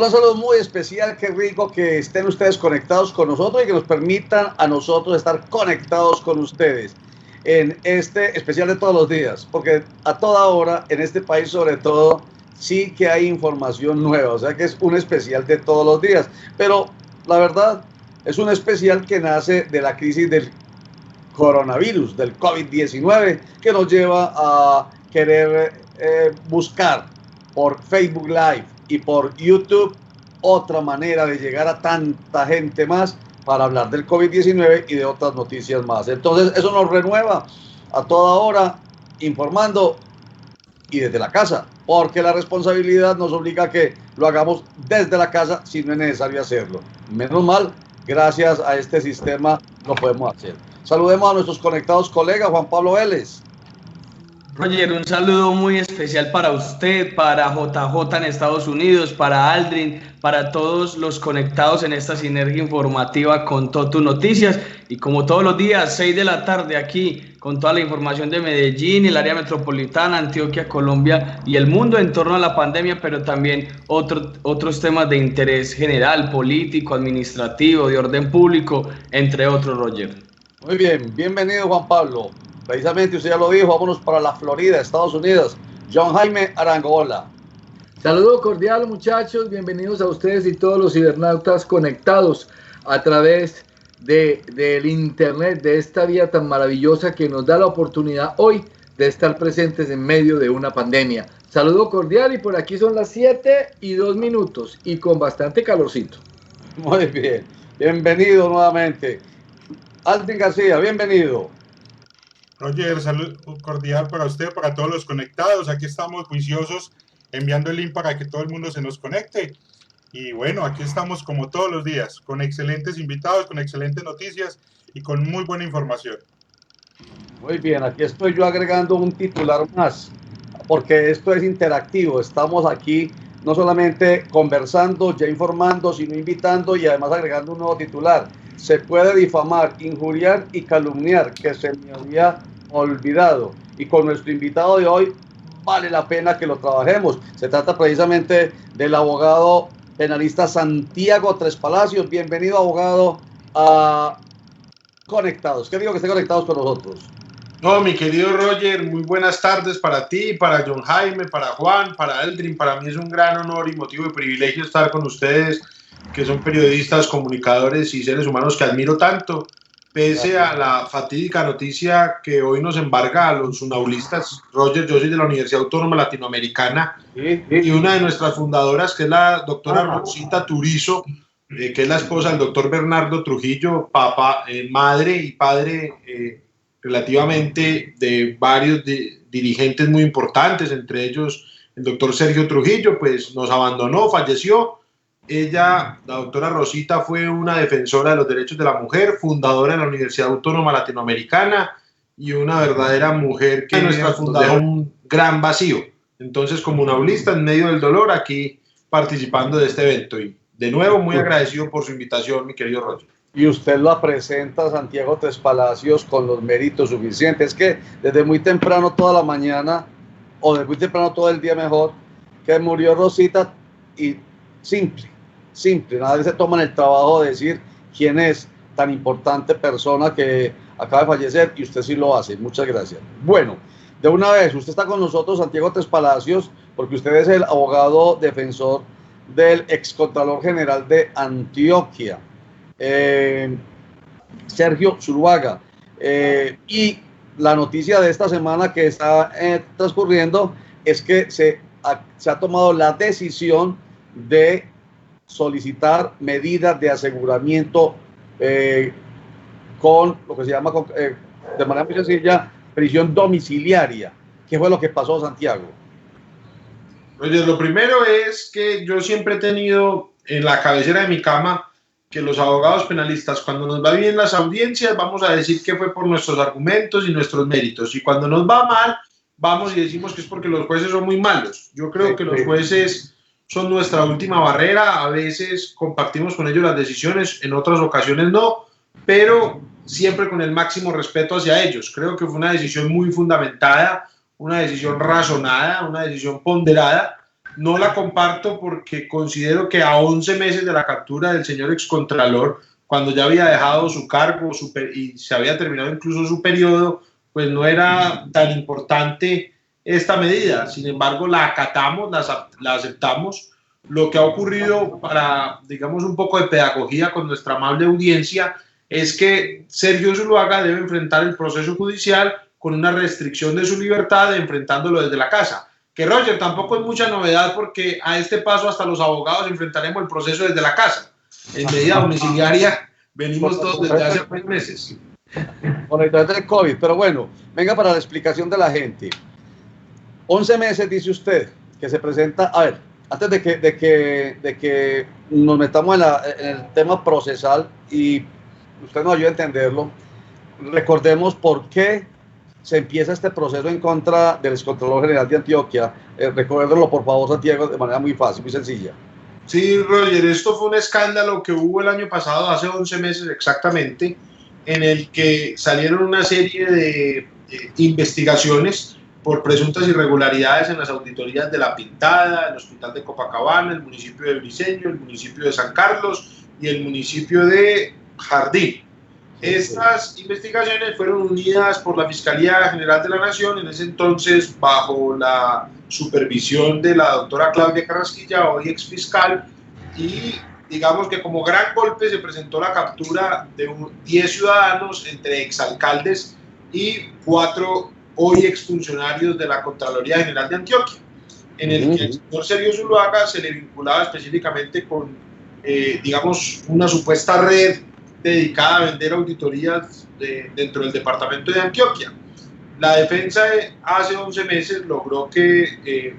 Hola, un saludo muy especial, qué rico que estén ustedes conectados con nosotros y que nos permitan a nosotros estar conectados con ustedes en este especial de todos los días, porque a toda hora, en este país sobre todo, sí que hay información nueva, o sea que es un especial de todos los días, pero la verdad es un especial que nace de la crisis del coronavirus, del COVID-19, que nos lleva a querer buscar por Facebook Live y por YouTube otra manera de llegar a tanta gente más para hablar del COVID-19 y de otras noticias más. Entonces eso nos renueva a toda hora informando y desde la casa, porque la responsabilidad nos obliga a que lo hagamos desde la casa si no es necesario hacerlo. Menos mal, gracias a este sistema lo podemos hacer. Saludemos a nuestros conectados colegas, Juan Pablo Vélez. Roger, un saludo muy especial para usted, para JJ en Estados Unidos, para Aldrin, para todos los conectados en esta sinergia informativa con Totu Noticias. Y como todos los días, 6 de la tarde aquí, con toda la información de Medellín, el área metropolitana, Antioquia, Colombia y el mundo en torno a la pandemia, pero también otros temas de interés general, político, administrativo, de orden público, entre otros, Roger. Muy bien, bienvenido Juan Pablo. Precisamente usted ya lo dijo, vámonos para la Florida, Estados Unidos. John Jaime Arangola. Saludo cordial, muchachos, bienvenidos a ustedes y todos los cibernautas conectados a través del internet, de esta vía tan maravillosa que nos da la oportunidad hoy de estar presentes en medio de una pandemia. Saludo cordial y por aquí son las 7:02 y con bastante calorcito. Muy bien, bienvenido nuevamente. Aldrin García, bienvenido. Roger, salud cordial para usted, para todos los conectados. Aquí estamos juiciosos enviando el link para que todo el mundo se nos conecte. Y bueno, aquí estamos como todos los días, con excelentes invitados, con excelentes noticias y con muy buena información. Muy bien, aquí estoy yo agregando un titular más, porque esto es interactivo. Estamos aquí no solamente conversando, ya informando, sino invitando y además agregando un nuevo titular. Se puede difamar, injuriar y calumniar, que se me había olvidado. Y con nuestro invitado de hoy vale la pena que lo trabajemos. Se trata precisamente del abogado penalista Santiago Tres Palacios. Bienvenido, abogado, a Conectados. ¿Qué digo que estén conectados con nosotros? No, mi querido Roger, muy buenas tardes para ti, para John Jaime, para Juan, para Aldrin. Para mí es un gran honor y motivo de privilegio estar con ustedes, que son periodistas, comunicadores y seres humanos que admiro tanto, pese a la fatídica noticia que hoy nos embarga a los sunaulistas. Roger, yo soy de la Universidad Autónoma Latinoamericana y una de nuestras fundadoras, que es la doctora Rosita Turizo, que es la esposa del doctor Bernardo Trujillo, papá, madre y padre relativamente de varios dirigentes muy importantes, entre ellos el doctor Sergio Trujillo, pues nos abandonó, falleció. Ella, la doctora Rosita, fue una defensora de los derechos de la mujer, fundadora de la Universidad Autónoma Latinoamericana y una verdadera mujer que nos dejó un gran vacío. Entonces, como naulista, en medio del dolor, aquí participando de este evento. Y de nuevo, muy agradecido por su invitación, mi querido Roger. Y usted la presenta, Santiago Tres Palacios, con los méritos suficientes. Es que desde muy temprano toda la mañana, o desde muy temprano todo el día mejor, que murió Rosita y simple, nadie se toma el trabajo de decir quién es tan importante persona que acaba de fallecer y usted sí lo hace. Muchas gracias. Bueno, de una vez, usted está con nosotros, Santiago Tres Palacios, porque usted es el abogado defensor del excontralor general de Antioquia, Sergio Zuluaga, y la noticia de esta semana que está transcurriendo es que se ha tomado la decisión de solicitar medidas de aseguramiento con lo que se llama, de manera muy sencilla, prisión domiciliaria. ¿Qué fue lo que pasó, Santiago? Oye, lo primero es que yo siempre he tenido en la cabecera de mi cama que los abogados penalistas, cuando nos va bien las audiencias, vamos a decir que fue por nuestros argumentos y nuestros méritos, y cuando nos va mal, vamos y decimos que es porque los jueces son muy malos. Yo creo que los jueces son nuestra última barrera. A veces compartimos con ellos las decisiones, en otras ocasiones no, pero siempre con el máximo respeto hacia ellos. Creo que fue una decisión muy fundamentada, una decisión razonada, una decisión ponderada, no la comparto porque considero que a 11 meses de la captura del señor excontralor, cuando ya había dejado su cargo y se había terminado incluso su periodo, pues no era tan importante esta medida. Sin embargo, la acatamos, la aceptamos. Lo que ha ocurrido, para, digamos, un poco de pedagogía con nuestra amable audiencia, es que Sergio Zuluaga debe enfrentar el proceso judicial con una restricción de su libertad, enfrentándolo desde la casa. Que Roger, tampoco es mucha novedad porque a este paso hasta los abogados enfrentaremos el proceso desde la casa. En medida domiciliaria venimos todos desde hace 3 meses. Por el del COVID, pero bueno, venga para la explicación de la gente. 11 meses, dice usted, que se presenta, a ver, antes de que nos metamos en el tema procesal y usted nos ayude a entenderlo, recordemos por qué se empieza este proceso en contra del excontralor general de Antioquia. Recuérdenlo, por favor, Santiago, de manera muy fácil, muy sencilla. Sí, Roger, esto fue un escándalo que hubo el año pasado, hace 11 meses exactamente, en el que salieron una serie de investigaciones por presuntas irregularidades en las auditorías de La Pintada, el Hospital de Copacabana, el municipio de Briceño, el municipio de San Carlos y el municipio de Jardín. Estas investigaciones fueron unidas por la Fiscalía General de la Nación, en ese entonces bajo la supervisión de la doctora Claudia Carrasquilla, hoy exfiscal, y digamos que como gran golpe se presentó la captura de 10 ciudadanos, entre exalcaldes y 4 hoy exfuncionarios de la Contraloría General de Antioquia, en el que el señor Sergio Zuluaga se le vinculaba específicamente con, digamos, una supuesta red dedicada a vender auditorías dentro del departamento de Antioquia. La defensa hace 11 meses logró que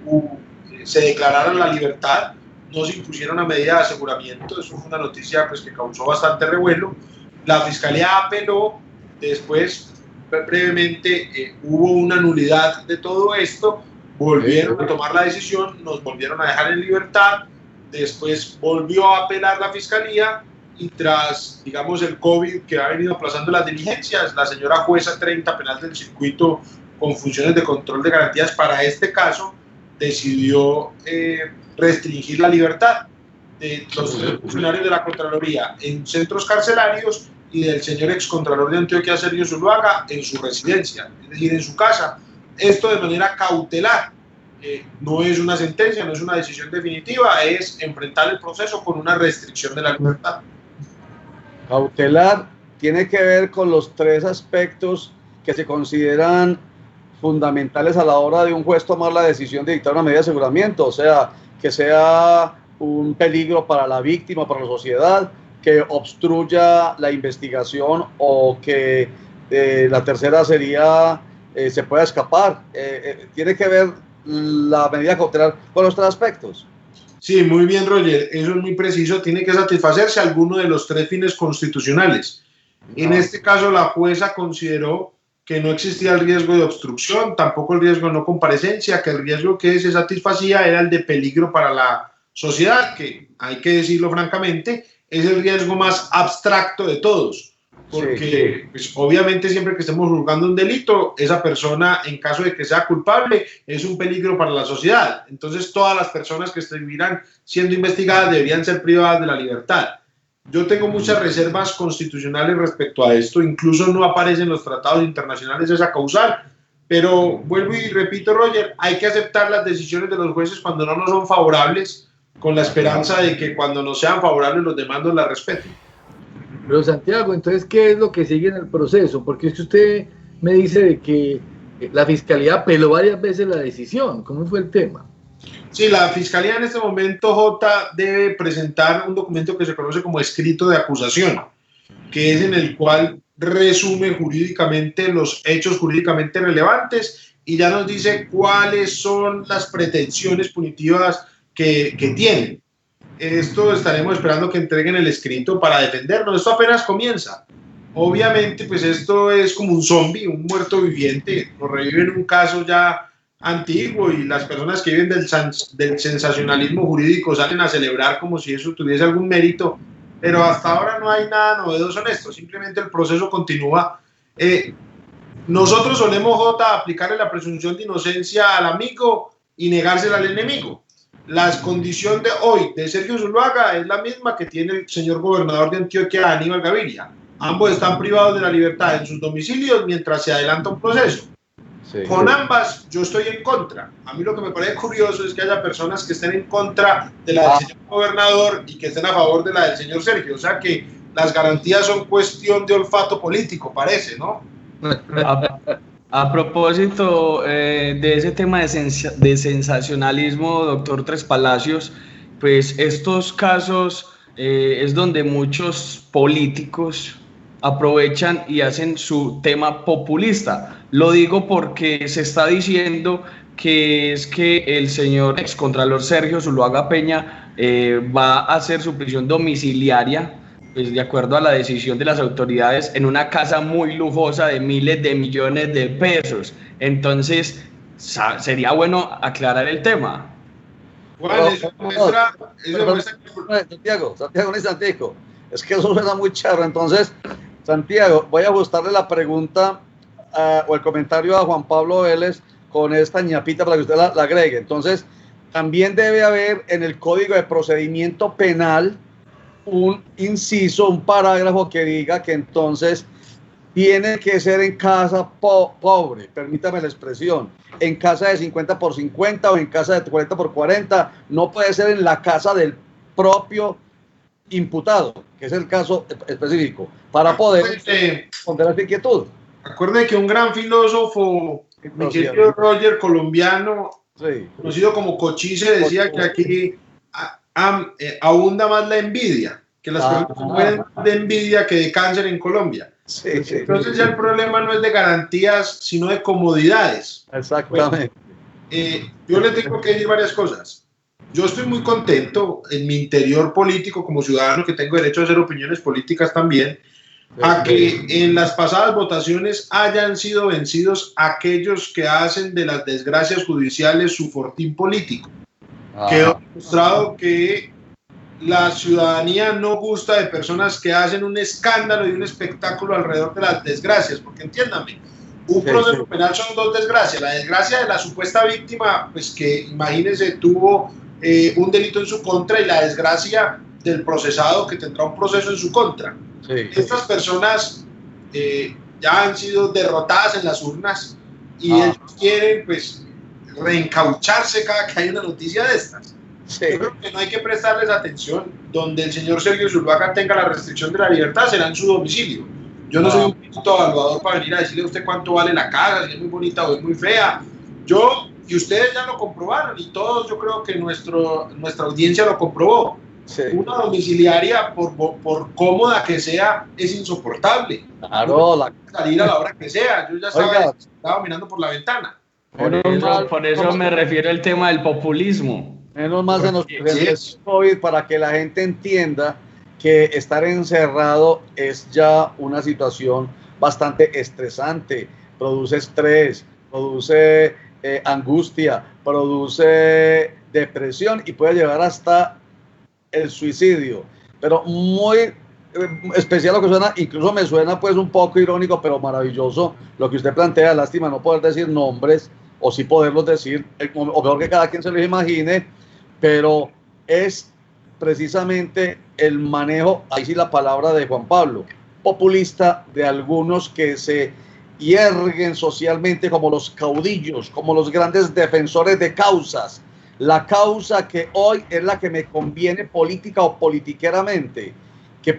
se declarara la libertad, no se impusiera una medida de aseguramiento, eso fue una noticia pues, que causó bastante revuelo. La Fiscalía apeló, después brevemente hubo una nulidad de todo esto, volvieron a tomar la decisión, nos volvieron a dejar en libertad, después volvió a apelar la Fiscalía y tras, digamos, el COVID que ha venido aplazando las diligencias, la señora jueza 30 penal del circuito con funciones de control de garantías para este caso decidió restringir la libertad de los funcionarios de la Contraloría en centros carcelarios y del señor excontralor de Antioquia, Sergio Zuluaga, en su residencia, es decir, en su casa. Esto de manera cautelar. No es una sentencia, no es una decisión definitiva, es enfrentar el proceso con una restricción de la libertad. Cautelar tiene que ver con los 3 aspectos que se consideran fundamentales a la hora de un juez tomar la decisión de dictar una medida de aseguramiento, o sea, que sea un peligro para la víctima, para la sociedad, que obstruya la investigación o que la tercera sería se pueda escapar. Tiene que ver la medida cautelar con los 3 aspectos. Sí, muy bien, Roger, eso es muy preciso, tiene que satisfacerse alguno de los 3 fines constitucionales. En este caso, la jueza consideró que no existía el riesgo de obstrucción, tampoco el riesgo de no comparecencia, que el riesgo que se satisfacía era el de peligro para la sociedad, que hay que decirlo francamente, es el riesgo más abstracto de todos. Porque pues, obviamente siempre que estemos juzgando un delito, esa persona, en caso de que sea culpable, es un peligro para la sociedad. Entonces todas las personas que estuvieran siendo investigadas deberían ser privadas de la libertad. Yo tengo muchas reservas constitucionales respecto a esto, incluso no aparece en los tratados internacionales esa causal, pero vuelvo y repito, Roger, hay que aceptar las decisiones de los jueces cuando no nos son favorables, con la esperanza de que cuando nos sean favorables los demás nos la respeten. Pero Santiago, entonces, ¿qué es lo que sigue en el proceso? Porque es que usted me dice de que la Fiscalía apeló varias veces la decisión. ¿Cómo fue el tema? Sí, la Fiscalía en este momento, J, debe presentar un documento que se conoce como escrito de acusación, que es en el cual resume jurídicamente los hechos jurídicamente relevantes y ya nos dice cuáles son las pretensiones punitivas que tienen. Esto estaremos esperando que entreguen el escrito para defendernos. Esto apenas comienza. Obviamente, pues esto es como un zombie, un muerto viviente. Nos reviven un caso ya antiguo y las personas que viven del sensacionalismo jurídico salen a celebrar como si eso tuviese algún mérito. Pero hasta ahora no hay nada novedoso en esto. Simplemente el proceso continúa. Nosotros solemos, J, aplicarle la presunción de inocencia al amigo y negársela al enemigo. la condición de hoy de Sergio Zuluaga es la misma que tiene el señor gobernador de Antioquia, Aníbal Gaviria. Ambos están privados de la libertad en sus domicilios mientras se adelanta un proceso. Sí. Con ambas yo estoy en contra. A mí lo que me parece curioso es que haya personas que estén en contra de la del señor gobernador y que estén a favor de la del señor Sergio. O sea que las garantías son cuestión de olfato político, parece, ¿no? A propósito de ese tema de sensacionalismo, doctor Tres Palacios, pues estos casos es donde muchos políticos aprovechan y hacen su tema populista. Lo digo porque se está diciendo que es que el señor excontralor Sergio Zuluaga Peña va a hacer su prisión domiciliaria, pues de acuerdo a la decisión de las autoridades, en una casa muy lujosa de miles de millones de pesos. Entonces, sería bueno aclarar el tema. Santiago, es que eso suena muy charro. Entonces, Santiago, voy a ajustarle la pregunta o el comentario a Juan Pablo Vélez con esta ñapita para que usted la agregue. Entonces, también debe haber en el Código de Procedimiento Penal un inciso, un parágrafo que diga que entonces tiene que ser en casa pobre, permítame la expresión, en casa de 50 por 50 o en casa de 40 por 40, no puede ser en la casa del propio imputado, que es el caso específico, para poder responder a esa inquietud. Recuerde que un gran filósofo, mi querido Roger, colombiano, sí, conocido como Cochise, decía que aquí abunda más la envidia, que las personas mueren de envidia que de cáncer en Colombia. Sí, entonces ya el problema no es de garantías, sino de comodidades. Exactamente. Yo le tengo que decir varias cosas. Yo estoy muy contento en mi interior político, como ciudadano que tengo derecho a hacer opiniones políticas también, a que en las pasadas votaciones hayan sido vencidos aquellos que hacen de las desgracias judiciales su fortín político. Quedó demostrado que la ciudadanía no gusta de personas que hacen un escándalo y un espectáculo alrededor de las desgracias, porque entiéndame, un proceso penal son dos desgracias. La desgracia de la supuesta víctima, pues que imagínense tuvo un delito en su contra, y la desgracia del procesado que tendrá un proceso en su contra. Estas personas ya han sido derrotadas en las urnas y ellos quieren pues reencaucharse cada que hay una noticia de estas. Yo creo que no hay que prestarles atención. Donde el señor Sergio Zuluaga tenga la restricción de la libertad será en su domicilio. Yo no soy un puto evaluador para venir a decirle a usted cuánto vale la casa, si es muy bonita o es muy fea. Y ustedes ya lo comprobaron, y todos, yo creo que nuestra audiencia lo comprobó. Una domiciliaria, por cómoda que sea, es insoportable. Claro, salir a la hora que sea. Yo ya estaba mirando por la ventana. Por eso me refiero al tema del populismo. Menos mal se nos presenta el COVID para que la gente entienda que estar encerrado es ya una situación bastante estresante. Produce estrés, produce angustia, produce depresión y puede llevar hasta el suicidio. Pero muy especial lo que suena, incluso me suena pues un poco irónico, pero maravilloso lo que usted plantea. Lástima no poder decir nombres, o sí poderlos decir, o mejor que cada quien se los imagine, pero es precisamente el manejo, ahí sí la palabra de Juan Pablo, populista de algunos que se hierguen socialmente como los caudillos, como los grandes defensores de causas. La causa que hoy es la que me conviene política o politiqueramente, que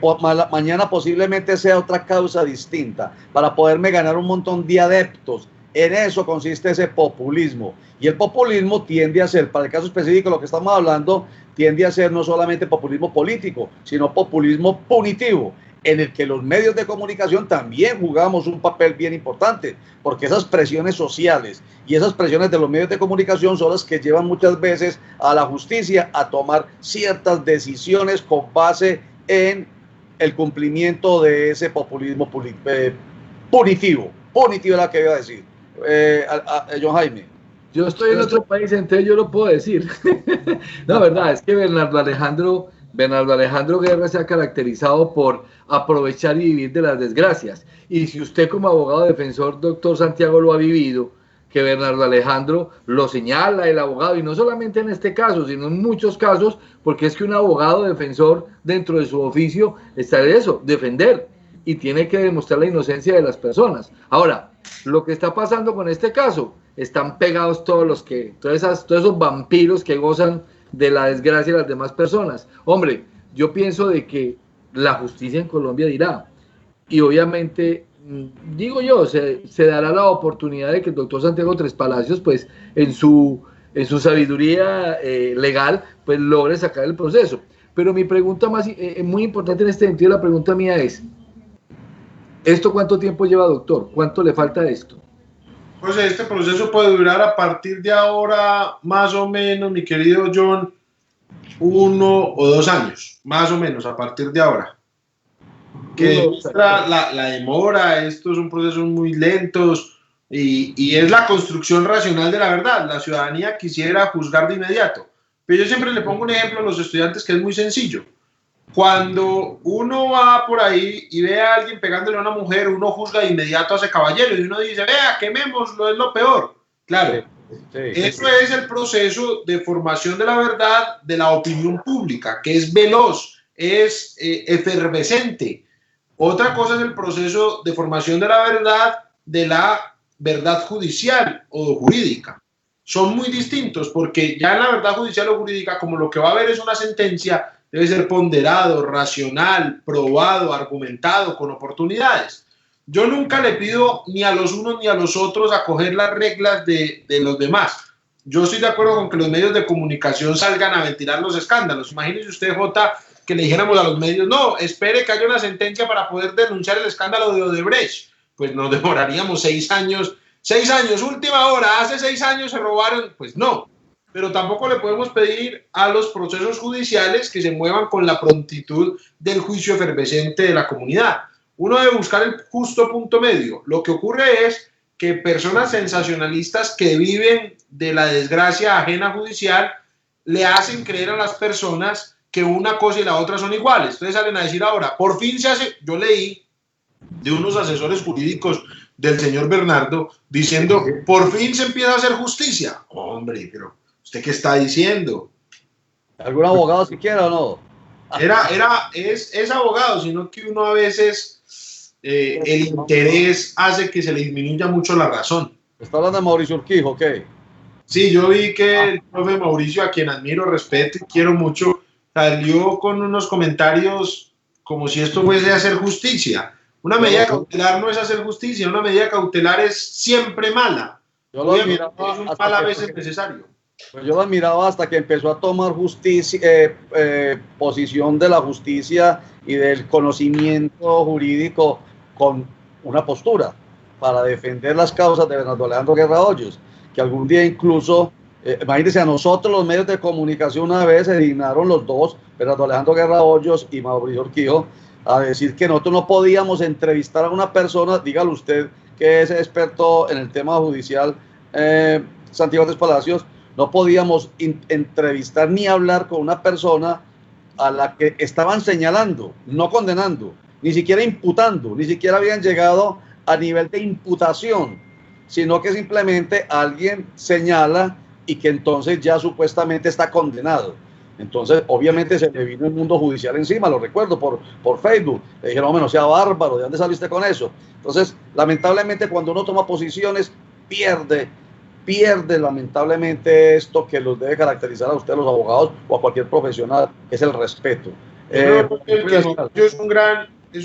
mañana posiblemente sea otra causa distinta, para poderme ganar un montón de adeptos. En eso consiste ese populismo. Y el populismo tiende a ser, para el caso específico de lo que estamos hablando, tiende a ser no solamente populismo político, sino populismo punitivo, en el que los medios de comunicación también jugamos un papel bien importante, porque esas presiones sociales y esas presiones de los medios de comunicación son las que llevan muchas veces a la justicia a tomar ciertas decisiones con base en el cumplimiento de ese populismo punitivo es la que iba a decir. John Jaime. Yo estoy en otro país, entonces yo lo puedo decir. No, verdad, es que Bernardo Alejandro Guerra se ha caracterizado por aprovechar y vivir de las desgracias. Y si usted como abogado defensor, doctor Santiago, lo ha vivido, que Bernardo Alejandro lo señala el abogado, y no solamente en este caso, sino en muchos casos, porque es que un abogado defensor dentro de su oficio está en eso, defender, y tiene que demostrar la inocencia de las personas. Ahora, lo que está pasando con este caso, están pegados todos esos vampiros que gozan de la desgracia de las demás personas. Hombre, yo pienso de que la justicia en Colombia dirá, y obviamente, digo yo, se dará la oportunidad de que el doctor Santiago Tres Palacios, pues, en su sabiduría legal, pues, logre sacar el proceso. Pero mi pregunta más, muy importante en este sentido, la pregunta mía es, ¿esto cuánto tiempo lleva, doctor? ¿Cuánto le falta a esto? Pues este proceso puede durar a partir de ahora, más o menos, mi querido John, 1 o 2 años, más o menos, a partir de ahora. Que demuestra la demora, estos son procesos muy lentos y es la construcción racional de la verdad. La ciudadanía quisiera juzgar de inmediato. Pero yo siempre le pongo un ejemplo a los estudiantes que es muy sencillo. Cuando uno va por ahí y ve a alguien pegándole a una mujer, uno juzga de inmediato a ese caballero y uno dice, vea, quemémoslo, es lo peor. Claro, eso es el proceso de formación de la verdad de la opinión pública, que es veloz, es efervescente. Otra cosa es el proceso de formación de la verdad judicial o jurídica. Son muy distintos porque ya en la verdad judicial o jurídica, como lo que va a haber es una sentencia, debe ser ponderado, racional, probado, argumentado, con oportunidades. Yo nunca le pido ni a los unos ni a los otros acoger las reglas de los demás. Yo estoy de acuerdo con que los medios de comunicación salgan a ventilar los escándalos. Imagínese usted, Jota, que le dijéramos a los medios, no, espere que haya una sentencia para poder denunciar el escándalo de Odebrecht. Pues nos demoraríamos 6 años. 6 años, última hora, hace 6 años se robaron. Pues no. Pero tampoco le podemos pedir a los procesos judiciales que se muevan con la prontitud del juicio efervescente de la comunidad. Uno debe buscar el justo punto medio. Lo que ocurre es que personas sensacionalistas que viven de la desgracia ajena judicial le hacen creer a las personas que una cosa y la otra son iguales. Entonces salen a decir ahora, por fin se hace, yo leí de unos asesores jurídicos del señor Bernardo diciendo, por fin se empieza a hacer justicia. Hombre, pero ¿usted qué está diciendo? ¿Algún abogado siquiera o no? Es abogado, sino que uno a veces el interés hace que se le disminuya mucho la razón. ¿Está hablando de Mauricio Urquijo, ok? Sí, yo vi que el profe Mauricio, a quien admiro, respeto y quiero mucho, salió con unos comentarios como si esto fuese a hacer justicia. Una medida cautelar no es hacer justicia, una medida cautelar es siempre mala. Yo lo admiraba es un mal a veces necesario. Pues yo lo admiraba hasta que empezó a tomar posición de la justicia y del conocimiento jurídico con una postura para defender las causas de Bernardo Alejandro Guerra Hoyos, que algún día incluso, imagínense, a nosotros los medios de comunicación una vez se dignaron los dos, Bernardo Alejandro Guerra Hoyos y Mauricio Urquijo, a decir que nosotros no podíamos entrevistar a una persona, dígalo usted que es experto en el tema judicial, Santiago Tres Palacios, no podíamos entrevistar ni hablar con una persona a la que estaban señalando, no condenando, ni siquiera imputando, ni siquiera habían llegado a nivel de imputación, sino que simplemente alguien señala y que entonces ya supuestamente está condenado. Entonces, obviamente se le vino el mundo judicial encima, lo recuerdo por Facebook. Le dijeron, hombre, no sea bárbaro, ¿de dónde saliste con eso? Entonces, lamentablemente, cuando uno toma posiciones, pierde lamentablemente esto que los debe caracterizar a ustedes los abogados o a cualquier profesional, que es el respeto. Es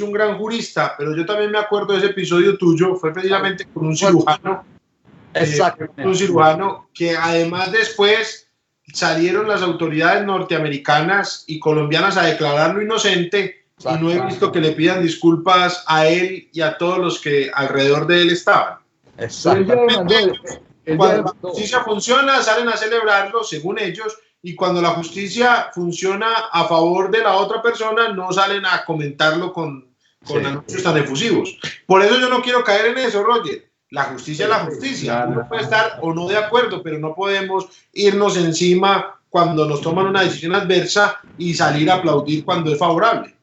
un gran jurista, pero yo también me acuerdo de ese episodio tuyo, fue precisamente con un cirujano. Exactamente. Un cirujano que además después salieron las autoridades norteamericanas y colombianas a declararlo inocente y no he visto que le pidan disculpas a él y a todos los que alrededor de él estaban. Exactamente. Cuando la justicia funciona, salen a celebrarlo, según ellos, y cuando la justicia funciona a favor de la otra persona, no salen a comentarlo con anuncios tan efusivos. Por eso yo no quiero caer en eso, Roger. La justicia es la justicia. Uno puede estar o no de acuerdo, pero no podemos irnos encima cuando nos toman una decisión adversa y salir a aplaudir cuando es favorable.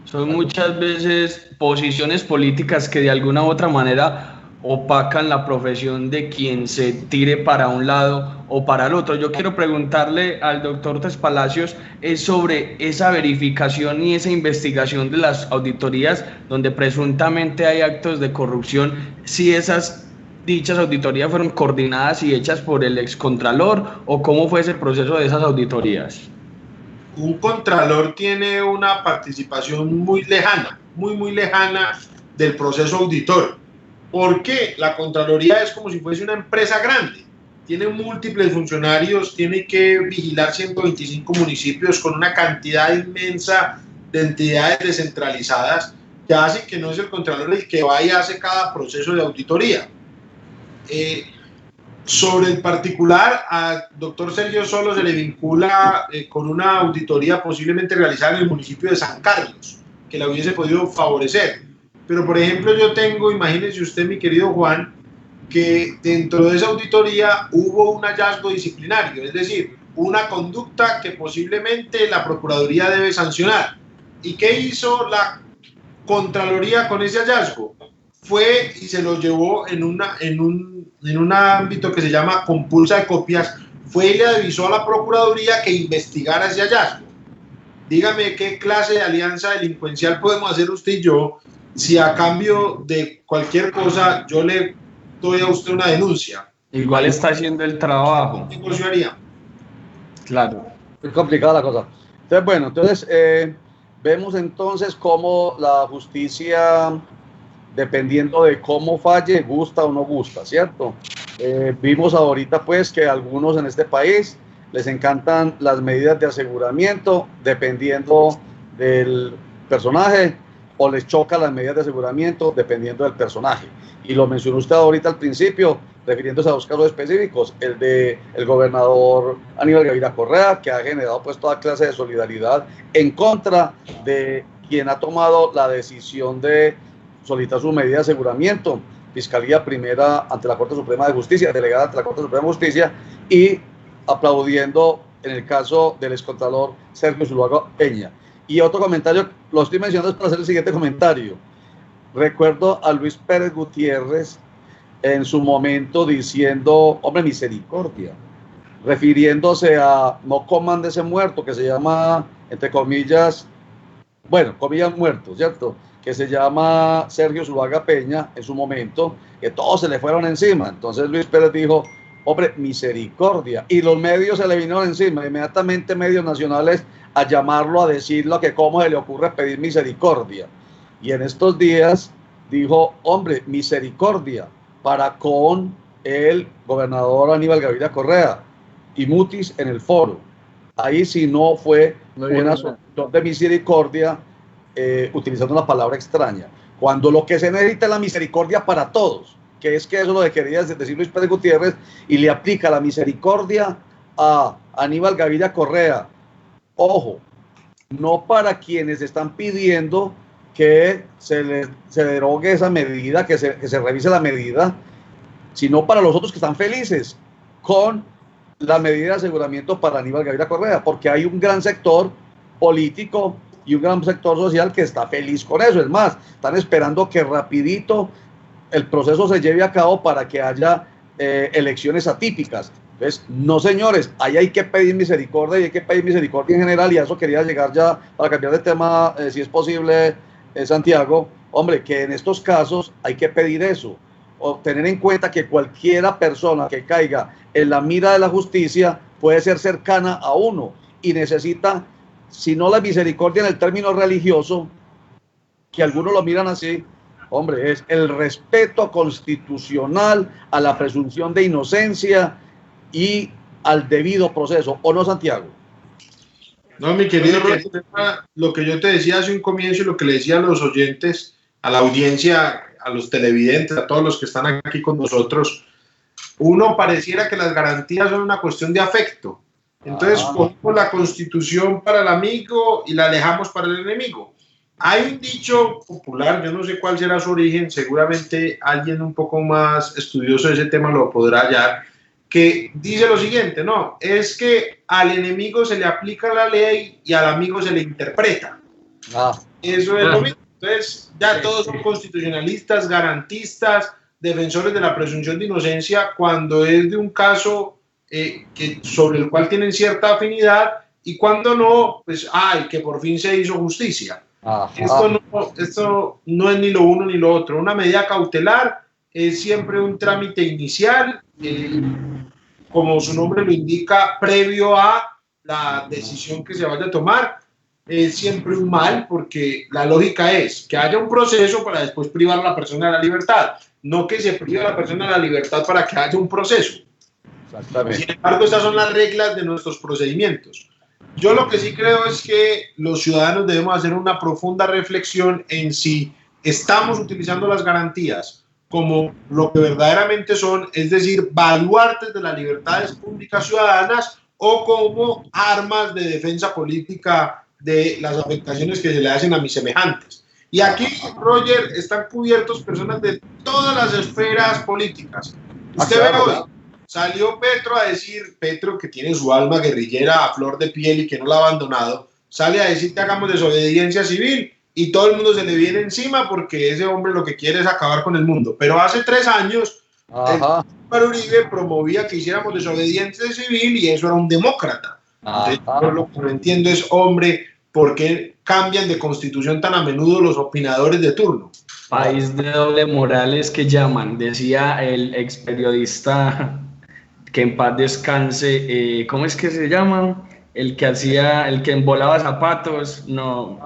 Son muchas veces posiciones políticas que de alguna u otra manera opacan la profesión de quien se tire para un lado o para el otro. Yo quiero preguntarle al doctor Tres Palacios sobre esa verificación y esa investigación de las auditorías donde presuntamente hay actos de corrupción, si dichas auditorías fueron coordinadas y hechas por el excontralor o cómo fue ese proceso de esas auditorías. Un contralor tiene una participación muy lejana, muy lejana del proceso auditor. ¿Por qué? La Contraloría es como si fuese una empresa grande. Tiene múltiples funcionarios, tiene que vigilar 125 municipios con una cantidad inmensa de entidades descentralizadas que hace que no es el Contralor el que va y hace cada proceso de auditoría. Sobre el particular, al doctor Sergio Solo se le vincula con una auditoría posiblemente realizada en el municipio de San Carlos, que la hubiese podido favorecer. Pero, por ejemplo, yo tengo, imagínese usted, mi querido Juan, que dentro de esa auditoría hubo un hallazgo disciplinario, es decir, una conducta que posiblemente la Procuraduría debe sancionar. ¿Y qué hizo la Contraloría con ese hallazgo? Fue y se lo llevó en un ámbito que se llama compulsa de copias, fue y le avisó a la Procuraduría que investigara ese hallazgo. Dígame qué clase de alianza delincuencial podemos hacer usted y yo si a cambio de cualquier cosa yo le doy a usted una denuncia. Igual está haciendo el trabajo. ¿Qué negocio haría? Claro. Es complicada la cosa. Entonces, bueno, vemos entonces cómo la justicia, dependiendo de cómo falle, gusta o no gusta, ¿cierto? Vimos ahorita pues que a algunos en este país les encantan las medidas de aseguramiento dependiendo del personaje, o les choca las medidas de aseguramiento dependiendo del personaje. Y lo mencionó usted ahorita al principio, refiriéndose a dos casos específicos, el de el gobernador Aníbal Gaviria Correa, que ha generado pues toda clase de solidaridad en contra de quien ha tomado la decisión de solicitar su medida de aseguramiento, Fiscalía Primera ante la Corte Suprema de Justicia, delegada ante la Corte Suprema de Justicia, y aplaudiendo en el caso del excontralor Sergio Zuluaga Peña. Y otro comentario, lo estoy mencionando para hacer el siguiente comentario. Recuerdo a Luis Pérez Gutiérrez en su momento diciendo, hombre, misericordia, refiriéndose a no coman de ese muerto que se llama, entre comillas, bueno, comillas muerto, ¿cierto? Que se llama Sergio Zuluaga Peña en su momento, que todos se le fueron encima. Entonces Luis Pérez dijo, hombre, misericordia. Y los medios se le vinieron encima, inmediatamente medios nacionales a llamarlo, a decirlo, que cómo se le ocurre pedir misericordia. Y en estos días dijo, hombre, misericordia para con el gobernador Aníbal Gaviria Correa y mutis en el foro. Ahí sí no fue una solicitud de misericordia utilizando una palabra extraña. Cuando lo que se necesita es la misericordia para todos, que es que eso es lo que quería decir Luis Pérez Gutiérrez, y le aplica la misericordia a Aníbal Gaviria Correa. Ojo, no para quienes están pidiendo que se derogue esa medida, que se revise la medida, sino para los otros que están felices con la medida de aseguramiento para Aníbal Gaviria Correa, porque hay un gran sector político y un gran sector social que está feliz con eso. Es más, están esperando que rapidito el proceso se lleve a cabo para que haya elecciones atípicas. Entonces, no señores, ahí hay que pedir misericordia, y hay que pedir misericordia en general, y a eso quería llegar ya para cambiar de tema, si es posible, Santiago. Hombre, que en estos casos hay que pedir eso, o tener en cuenta que cualquiera persona que caiga en la mira de la justicia puede ser cercana a uno y necesita, si no la misericordia en el término religioso, que algunos lo miran así, hombre, es el respeto constitucional a la presunción de inocencia y al debido proceso, ¿o no, Santiago? No, mi querido, lo que yo te decía hace un comienzo y lo que le decía a los oyentes, a la audiencia, a los televidentes, a todos los que están aquí con nosotros, uno pareciera que las garantías son una cuestión de afecto. Entonces, cogemos la Constitución para el amigo y la alejamos para el enemigo. Hay un dicho popular, yo no sé cuál será su origen, seguramente alguien un poco más estudioso de ese tema lo podrá hallar, que dice lo siguiente, no, es que al enemigo se le aplica la ley y al amigo se le interpreta. Eso es lo mismo. Entonces, ya todos son constitucionalistas, garantistas defensores de la presunción de inocencia cuando es de un caso sobre el cual tienen cierta afinidad, y cuando no, pues, ay, que por fin se hizo justicia. Esto no es ni lo uno ni lo otro. Una medida cautelar es siempre un trámite inicial, como su nombre lo indica, previo a la decisión que se vaya a tomar. Es siempre un mal, porque la lógica es que haya un proceso para después privar a la persona de la libertad, no que se prive a la persona de la libertad para que haya un proceso. Sin embargo, estas son las reglas de nuestros procedimientos. Yo lo que sí creo es que los ciudadanos debemos hacer una profunda reflexión en si estamos utilizando las garantías como lo que verdaderamente son, es decir, baluartes de las libertades públicas ciudadanas, o como armas de defensa política de las afectaciones que se le hacen a mis semejantes. Y aquí, Roger, están cubiertos personas de todas las esferas políticas. Usted ve hoy, salió Petro a decir, Petro, que tiene su alma guerrillera a flor de piel y que no la ha abandonado, sale a decir que hagamos desobediencia civil, y todo el mundo se le viene encima porque ese hombre lo que quiere es acabar con el mundo. Pero hace 3 años, Uribe promovía que hiciéramos desobediencia civil, y eso era un demócrata. Entonces, yo lo que no entiendo es, hombre, ¿por qué cambian de constitución tan a menudo los opinadores de turno? País de doble moral es que llaman, decía el ex periodista, que en paz descanse, ¿cómo es que se llama? El que embolaba zapatos, no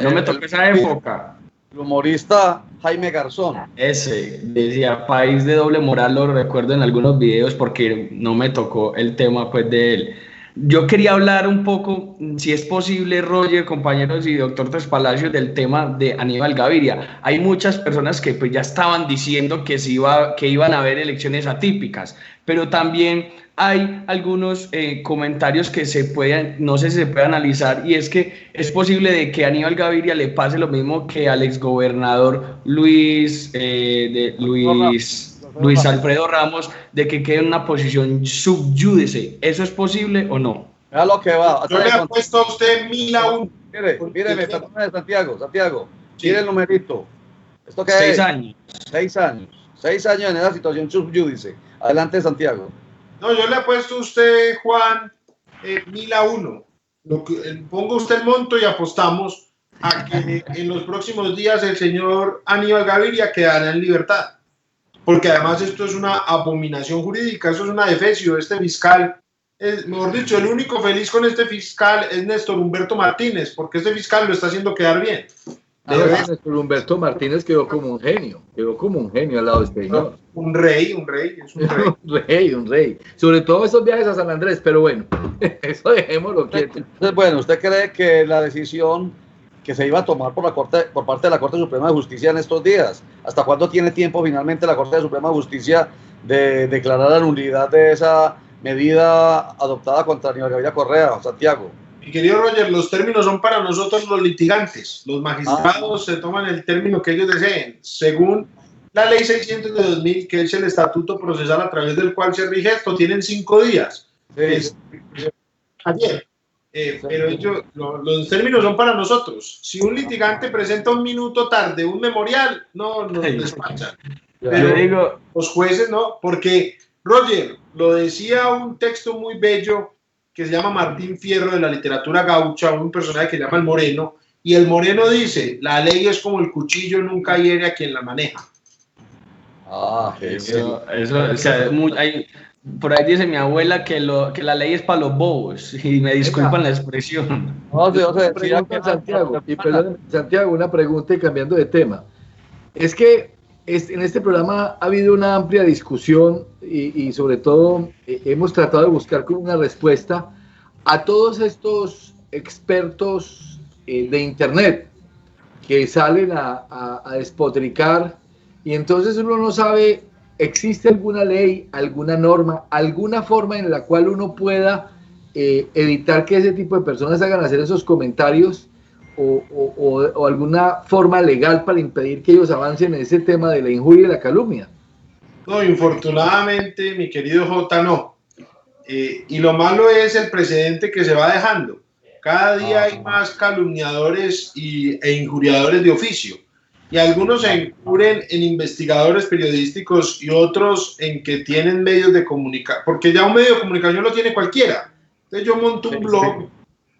me tocó esa época. El humorista Jaime Garzón. Ese, decía, país de doble moral, lo recuerdo en algunos videos porque no me tocó el tema pues de él. Yo quería hablar un poco, si es posible, Roger, compañeros y doctor Tres Palacios, del tema de Aníbal Gaviria. Hay muchas personas que pues ya estaban diciendo que iban a haber elecciones atípicas, pero también hay algunos comentarios que no sé si se puede analizar, y es que es posible de que a Aníbal Gaviria le pase lo mismo que al exgobernador Luis Alfredo Ramos, de que quede en una posición subyúdice. ¿Eso es posible o no? Vea lo que va. Yo le apuesto a usted 1000-1. Mire, Santiago, sí. Mire el numerito. ¿Esto qué 6 es? años. 6 años. 6 años en esa situación subyúdice. Adelante, Santiago. No, yo le apuesto a usted, Juan, 1000-1. Ponga usted el monto y apostamos a que en los próximos días el señor Aníbal Gaviria quedará en libertad. Porque además esto es una abominación jurídica, eso es una defecio. Este fiscal, mejor dicho, el único feliz con este fiscal es Néstor Humberto Martínez, porque este fiscal lo está haciendo quedar bien. Néstor Humberto Martínez quedó como un genio al lado de este señor. Un rey, es un rey. un rey. Sobre todo esos viajes a San Andrés, pero bueno, eso dejémoslo quieto. Entonces, bueno, ¿usted cree que la decisión que se iba a tomar por parte de la Corte Suprema de Justicia en estos días, hasta cuándo tiene tiempo finalmente la Corte Suprema de Justicia de declarar la nulidad de esa medida adoptada contra Aníbal Gaviria Correa, Santiago? Mi querido Roger, los términos son para nosotros los litigantes. Los magistrados se toman el término que ellos deseen, según la ley 600 de 2000, que es el estatuto procesal a través del cual se rige esto. Tienen 5 días. Ayer. Pero los términos son para nosotros. Si un litigante presenta un minuto tarde un memorial, no nos despachan. Pero los jueces no, porque, Roger, lo decía un texto muy bello que se llama Martín Fierro, de la literatura gaucha, un personaje que se llama El Moreno, y El Moreno dice: la ley es como el cuchillo, nunca hiere a quien la maneja. Por ahí dice mi abuela que la ley es para los bobos, y me disculpan la expresión. Santiago, una pregunta y cambiando de tema. Es que en este programa ha habido una amplia discusión y sobre todo hemos tratado de buscar como una respuesta a todos estos expertos de Internet que salen a despotricar, y entonces uno no sabe, ¿existe alguna ley, alguna norma, alguna forma en la cual uno pueda evitar que ese tipo de personas hagan hacer esos comentarios, o alguna forma legal para impedir que ellos avancen en ese tema de la injuria y la calumnia? No, infortunadamente, mi querido J, no. Y lo malo es el precedente que se va dejando. Cada día hay más calumniadores e injuriadores de oficio. y algunos se encubren en investigadores periodísticos y otros en que tienen medios de comunicación, porque ya un medio de comunicación lo tiene cualquiera. Entonces yo monto un blog,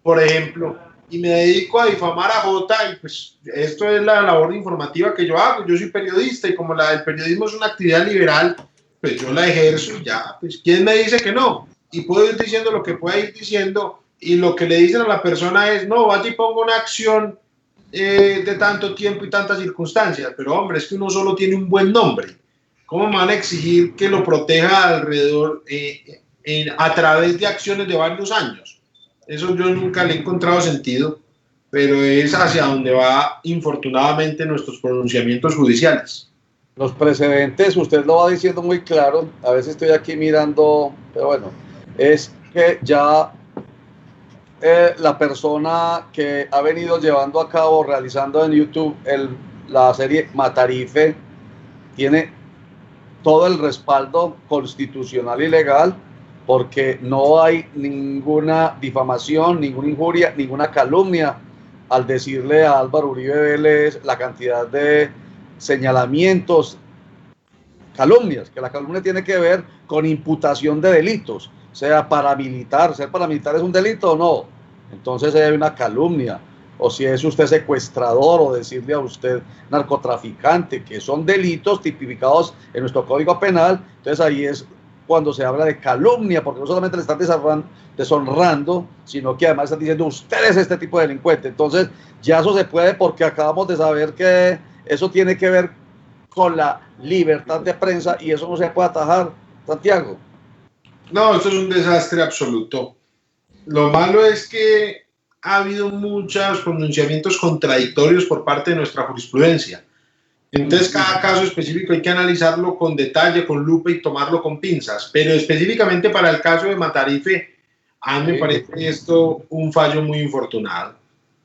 por ejemplo, y me dedico a difamar a Jota, y pues esto es la labor informativa que yo hago. Yo soy periodista y como el periodismo es una actividad liberal, pues yo la ejerzo y ya, pues ¿quién me dice que no? Y puedo ir diciendo lo que pueda ir diciendo, y lo que le dicen a la persona es, no, vaya y ponga una acción de tanto tiempo y tantas circunstancias, pero hombre, es que uno solo tiene un buen nombre. ¿Cómo me van a exigir que lo proteja alrededor a través de acciones de varios años? Eso yo nunca le he encontrado sentido, pero es hacia donde va, infortunadamente, nuestros pronunciamientos judiciales. Los precedentes, usted lo va diciendo muy claro, a veces estoy aquí mirando, pero bueno, es que ya la persona que ha venido llevando a cabo, realizando en YouTube la serie Matarife, tiene todo el respaldo constitucional y legal, porque no hay ninguna difamación, ninguna injuria, ninguna calumnia al decirle a Álvaro Uribe Vélez la cantidad de señalamientos, calumnias, que la calumnia tiene que ver con imputación de delitos, sea paramilitar. ¿Ser paramilitar es un delito o no? Entonces hay una calumnia. O si es usted secuestrador, o decirle a usted narcotraficante, que son delitos tipificados en nuestro Código Penal. Entonces ahí es cuando se habla de calumnia, porque no solamente le están deshonrando, sino que además están diciendo usted es este tipo de delincuente. Entonces ya eso se puede, porque acabamos de saber que eso tiene que ver con la libertad de prensa, y eso no se puede atajar, Santiago. No, esto es un desastre absoluto. Lo malo es que ha habido muchos pronunciamientos contradictorios por parte de nuestra jurisprudencia. Entonces, cada caso específico hay que analizarlo con detalle, con lupa y tomarlo con pinzas. Pero específicamente para el caso de Matarife, a mí me parece esto un fallo muy infortunado.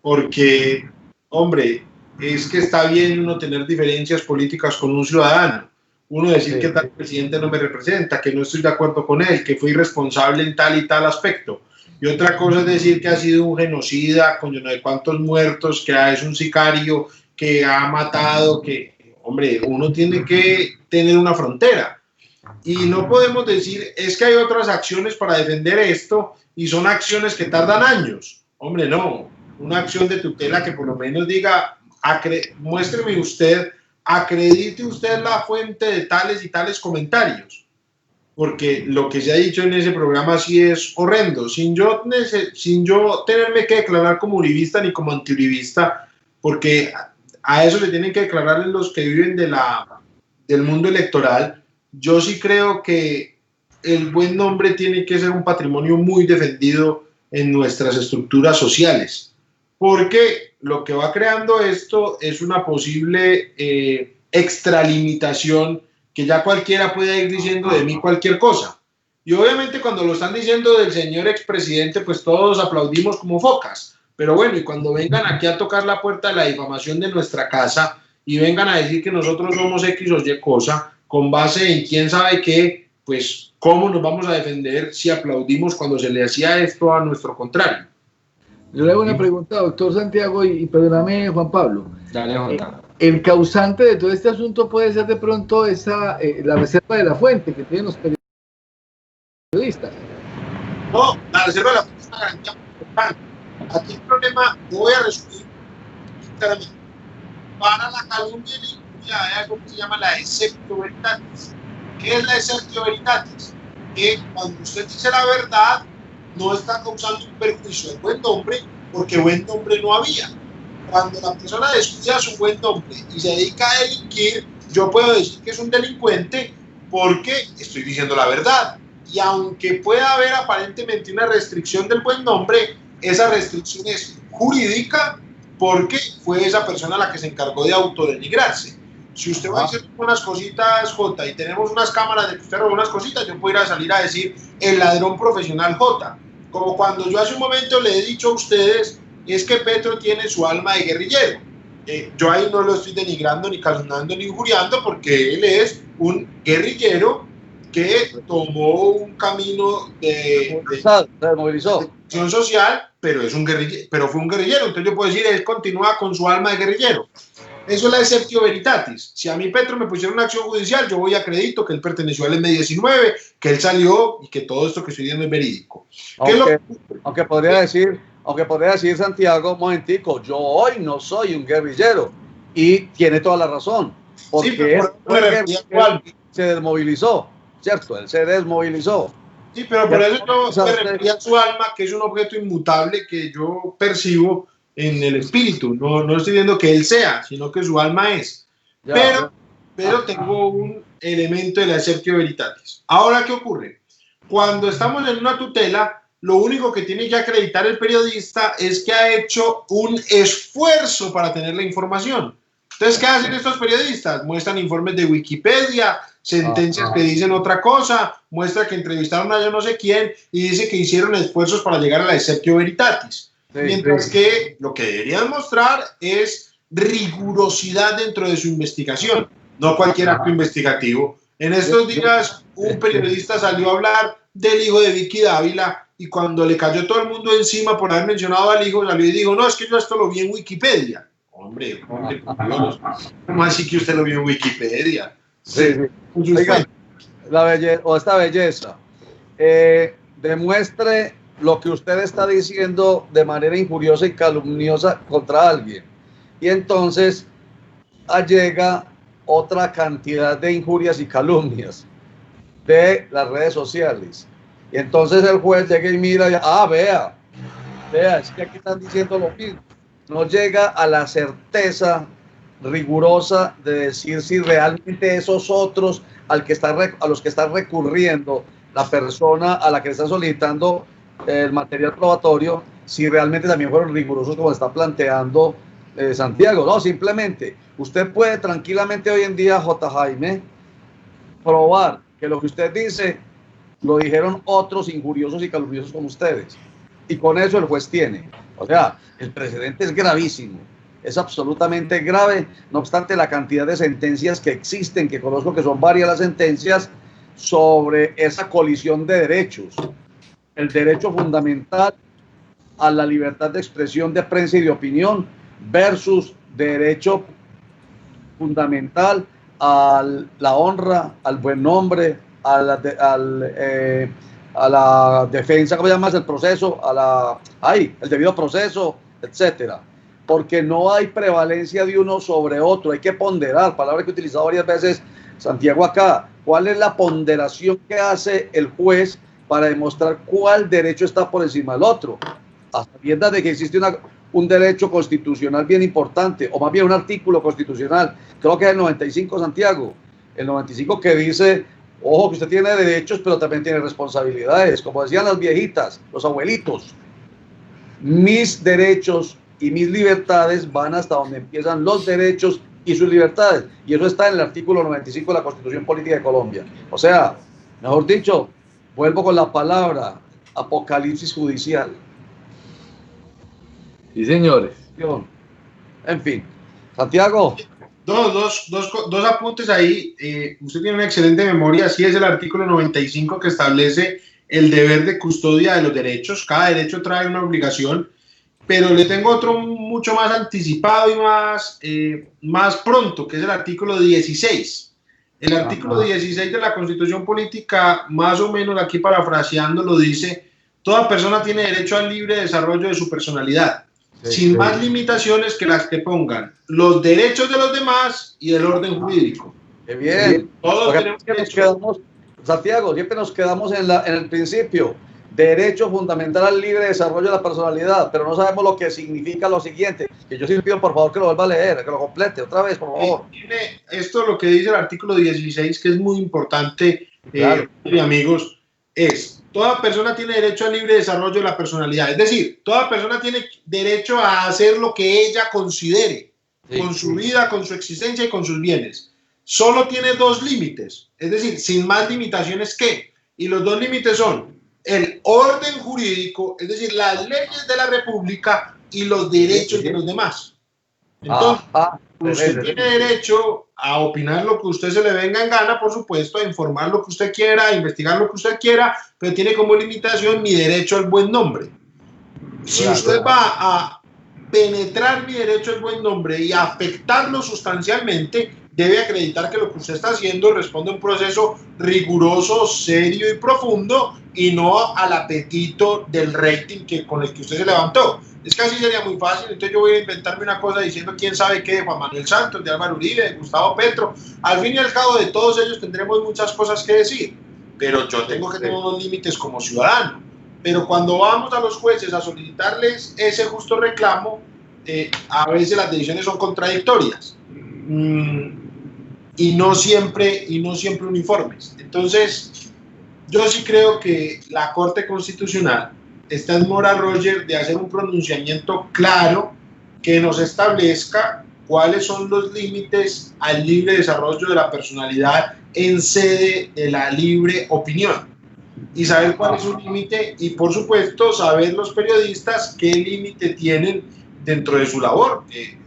Porque, hombre, es que está bien uno tener diferencias políticas con un ciudadano. Uno decir que tal presidente no me representa, que no estoy de acuerdo con él, que fue irresponsable en tal y tal aspecto. Y otra cosa es decir que ha sido un genocida, con no sé cuántos muertos, que es un sicario, que ha matado, que, hombre, uno tiene que tener una frontera. Y no podemos decir, es que hay otras acciones para defender esto, y son acciones que tardan años. Hombre, no. Una acción de tutela que por lo menos diga, muéstreme usted, acredite usted la fuente de tales y tales comentarios. Porque lo que se ha dicho en ese programa sí es horrendo, sin yo tenerme que declarar como uribista ni como antiuribista, porque a eso le tienen que declarar los que viven del mundo electoral. Yo sí creo que el buen nombre tiene que ser un patrimonio muy defendido en nuestras estructuras sociales, porque lo que va creando esto es una posible extralimitación, que ya cualquiera puede ir diciendo de mí cualquier cosa. Y obviamente cuando lo están diciendo del señor expresidente, pues todos aplaudimos como focas. Pero bueno, y cuando vengan aquí a tocar la puerta de la difamación de nuestra casa y vengan a decir que nosotros somos X o Y cosa, con base en quién sabe qué, pues ¿cómo nos vamos a defender si aplaudimos cuando se le hacía esto a nuestro contrario? Yo le hago una pregunta, doctor Santiago, y perdóname, Juan Pablo. Dale, Jota. El causante de todo este asunto puede ser de pronto la reserva de la fuente que tienen los periodistas. No, la reserva de la fuente es una garantía importante. Aquí el problema, lo voy a resumir claramente. Para la calumnia y la injuria hay algo que se llama la exceptio veritatis. ¿Qué es la exceptio veritatis? Que cuando usted dice la verdad, no está causando un perjuicio del buen nombre, porque buen nombre no había. Cuando la persona descuida su buen nombre y se dedica a delinquir, yo puedo decir que es un delincuente porque estoy diciendo la verdad. Y aunque pueda haber aparentemente una restricción del buen nombre, esa restricción es jurídica porque fue esa persona la que se encargó de autodenigrarse. Si usted va a hacer unas cositas, J, y tenemos unas cámaras de que usted robó unas cositas, yo puedo ir a salir a decir el ladrón profesional J. Como cuando yo hace un momento le he dicho a ustedes, es que Petro tiene su alma de guerrillero. Yo ahí no lo estoy denigrando, ni calumniando, ni injuriando, porque él es un guerrillero que tomó un camino de acción social, pero es un guerrillero, pero fue un guerrillero. Entonces yo puedo decir, él continúa con su alma de guerrillero. Eso es la exceptio veritatis. Si a mí Petro me pusiera una acción judicial, yo voy a acredito que él perteneció al M19, que él salió y que todo esto que estoy diciendo es verídico. Aunque podría decir Santiago, un momentico, yo hoy no soy un guerrillero. Y tiene toda la razón. Porque se desmovilizó, ¿cierto? Él se desmovilizó. Sí, pero por eso no se refería a su alma, que es un objeto inmutable que yo percibo en el espíritu. No estoy viendo que él sea, sino que su alma es. Pero tengo un elemento de la exceptio veritatis. Ahora, ¿qué ocurre? Cuando estamos en una tutela, lo único que tiene que acreditar el periodista es que ha hecho un esfuerzo para tener la información. Entonces, ¿qué hacen estos periodistas? Muestran informes de Wikipedia, sentencias que dicen otra cosa, muestra que entrevistaron a yo no sé quién y dice que hicieron esfuerzos para llegar a la exceptio veritatis. Mientras que lo que deberían mostrar es rigurosidad dentro de su investigación, no cualquier acto investigativo. En estos días, un periodista salió a hablar del hijo de Vicky Dávila y cuando le cayó todo el mundo encima por haber mencionado al hijo, salió y dijo, no, es que yo esto lo vi en Wikipedia. Hombre, ¿cómo así que usted lo vio en Wikipedia? Sí. Oiga, esta belleza demuestre lo que usted está diciendo de manera injuriosa y calumniosa contra alguien. Y entonces llega otra cantidad de injurias y calumnias de las redes sociales. Y entonces el juez llega y mira, vea, es que aquí están diciendo lo mismo. No llega a la certeza rigurosa de decir si realmente esos otros a los que está recurriendo la persona a la que le está solicitando el material probatorio, si realmente también fueron rigurosos como está planteando Santiago. No, simplemente usted puede tranquilamente hoy en día, J. Jaime, probar que lo que usted dice lo dijeron otros injuriosos y calumniosos como ustedes, y con eso el juez tiene. O sea, el precedente es gravísimo, es absolutamente grave. No obstante, la cantidad de sentencias que existen, que conozco que son varias las sentencias sobre esa colisión de derechos, el derecho fundamental a la libertad de expresión de prensa y de opinión versus derecho fundamental a la honra, al buen nombre, a la defensa, ¿cómo llamas? El proceso, el debido proceso, etcétera. Porque no hay prevalencia de uno sobre otro, hay que ponderar, palabra que he utilizado varias veces Santiago acá. ¿Cuál es la ponderación que hace el juez para demostrar cuál derecho está por encima del otro? A sabiendas de que existe un derecho constitucional bien importante, o más bien un artículo constitucional, creo que es el 95, Santiago, el 95, que dice, ojo, que usted tiene derechos, pero también tiene responsabilidades, como decían las viejitas, los abuelitos. Mis derechos y mis libertades van hasta donde empiezan los derechos y sus libertades, y eso está en el artículo 95 de la Constitución Política de Colombia. O sea, mejor dicho, vuelvo con la palabra, apocalipsis judicial. Sí, señores. En fin, Santiago. Dos apuntes ahí. Usted tiene una excelente memoria. Sí, es el artículo 95 que establece el deber de custodia de los derechos. Cada derecho trae una obligación, pero le tengo otro mucho más anticipado y más pronto, que es el artículo 16. El artículo 16 de la Constitución Política, más o menos aquí parafraseando, lo dice: toda persona tiene derecho al libre desarrollo de su personalidad, sin más limitaciones que las que pongan los derechos de los demás y el orden jurídico. ¡Qué bien! Todos tenemos derecho. Santiago, siempre nos quedamos en el principio. Derecho fundamental al libre desarrollo de la personalidad, pero no sabemos lo que significa lo siguiente, que yo sí le pido por favor que lo vuelva a leer, que lo complete otra vez, por favor. Esto lo que dice el artículo 16, que es muy importante, claro. Amigos, es: toda persona tiene derecho al libre desarrollo de la personalidad, es decir, toda persona tiene derecho a hacer lo que ella considere, con su vida, con su existencia y con sus bienes. Solo tiene dos límites, es decir, sin más limitaciones que, y los dos límites son el orden jurídico, es decir, las leyes de la República, y los derechos de los demás. Entonces, usted tiene derecho a opinar lo que usted se le venga en gana, por supuesto, a informar lo que usted quiera, a investigar lo que usted quiera, pero tiene como limitación mi derecho al buen nombre. Si usted va a penetrar mi derecho al buen nombre y afectarlo sustancialmente, debe acreditar que lo que usted está haciendo responde a un proceso riguroso, serio y profundo, y no al apetito del rating con el que usted se levantó. Es que así sería muy fácil. Entonces yo voy a inventarme una cosa diciendo quién sabe qué de Juan Manuel Santos, de Álvaro Uribe, de Gustavo Petro. Al fin y al cabo de todos ellos tendremos muchas cosas que decir, pero yo tengo que tener unos límites como ciudadano. Pero cuando vamos a los jueces a solicitarles ese justo reclamo, a veces las decisiones son contradictorias y no siempre uniformes. Entonces yo sí creo que la Corte Constitucional está en mora, Roger, de hacer un pronunciamiento claro que nos establezca cuáles son los límites al libre desarrollo de la personalidad en sede de la libre opinión, y saber cuál es su límite, y por supuesto saber los periodistas qué límite tienen dentro de su labor.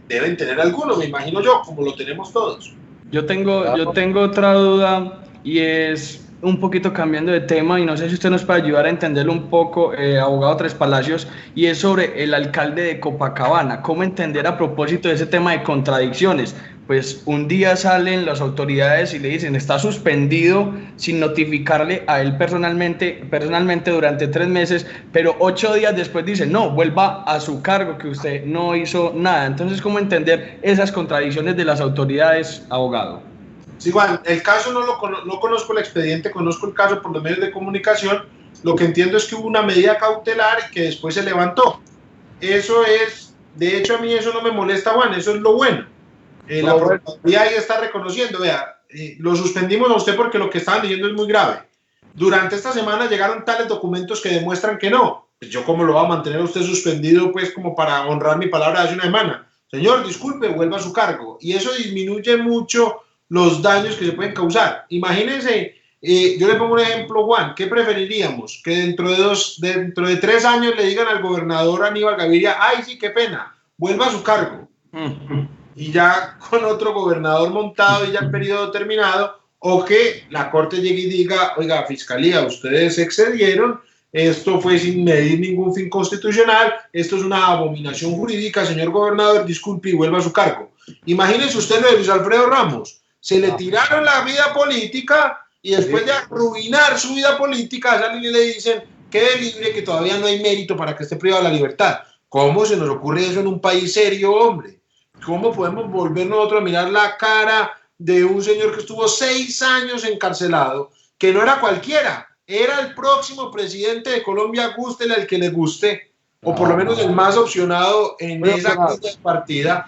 Deben tener alguno, me imagino yo, como lo tenemos todos. Yo tengo otra duda, y es un poquito cambiando de tema, y no sé si usted nos puede ayudar a entenderlo un poco, abogado Tres Palacios, y es sobre el alcalde de Copacabana. ¿Cómo entender a propósito de ese tema de contradicciones? Pues un día salen las autoridades y le dicen está suspendido sin notificarle a él personalmente durante 3 meses, pero 8 días después dicen no, vuelva a su cargo, que usted no hizo nada. Entonces, ¿cómo entender esas contradicciones de las autoridades, abogado? Sí, Juan, el caso no conozco el expediente, conozco el caso por los medios de comunicación. Lo que entiendo es que hubo una medida cautelar y que después se levantó. Eso es, de hecho a mí eso no me molesta, Juan, eso es lo bueno. La Procuraduría ahí está reconociendo, vea, lo suspendimos a usted porque lo que estaban diciendo es muy grave. Durante esta semana llegaron tales documentos que demuestran que no. Pues yo cómo lo va a mantener a usted suspendido, pues como para honrar mi palabra de hace una semana. Señor, disculpe, vuelva a su cargo. Y eso disminuye mucho los daños que se pueden causar. Imagínense, yo le pongo un ejemplo, Juan, ¿qué preferiríamos? Que dentro de 3 años le digan al gobernador Aníbal Gaviria, ay sí, qué pena, vuelva a su cargo. Y ya con otro gobernador montado y ya el periodo terminado, o que la Corte llegue y diga, oiga, Fiscalía, ustedes se excedieron, esto fue sin medir ningún fin constitucional, esto es una abominación jurídica, señor gobernador, disculpe y vuelva a su cargo. Imagínense usted lo de Luis Alfredo Ramos, se le tiraron la vida política y después de arruinar su vida política, salen y le dicen, quede libre, que todavía no hay mérito para que esté privado de la libertad. ¿Cómo se nos ocurre eso en un país serio, hombre? ¿Cómo podemos volver nosotros a mirar la cara de un señor que estuvo 6 años encarcelado, que no era cualquiera, era el próximo presidente de Colombia, gústele al que le guste, o por lo menos el más opcionado en esa partida,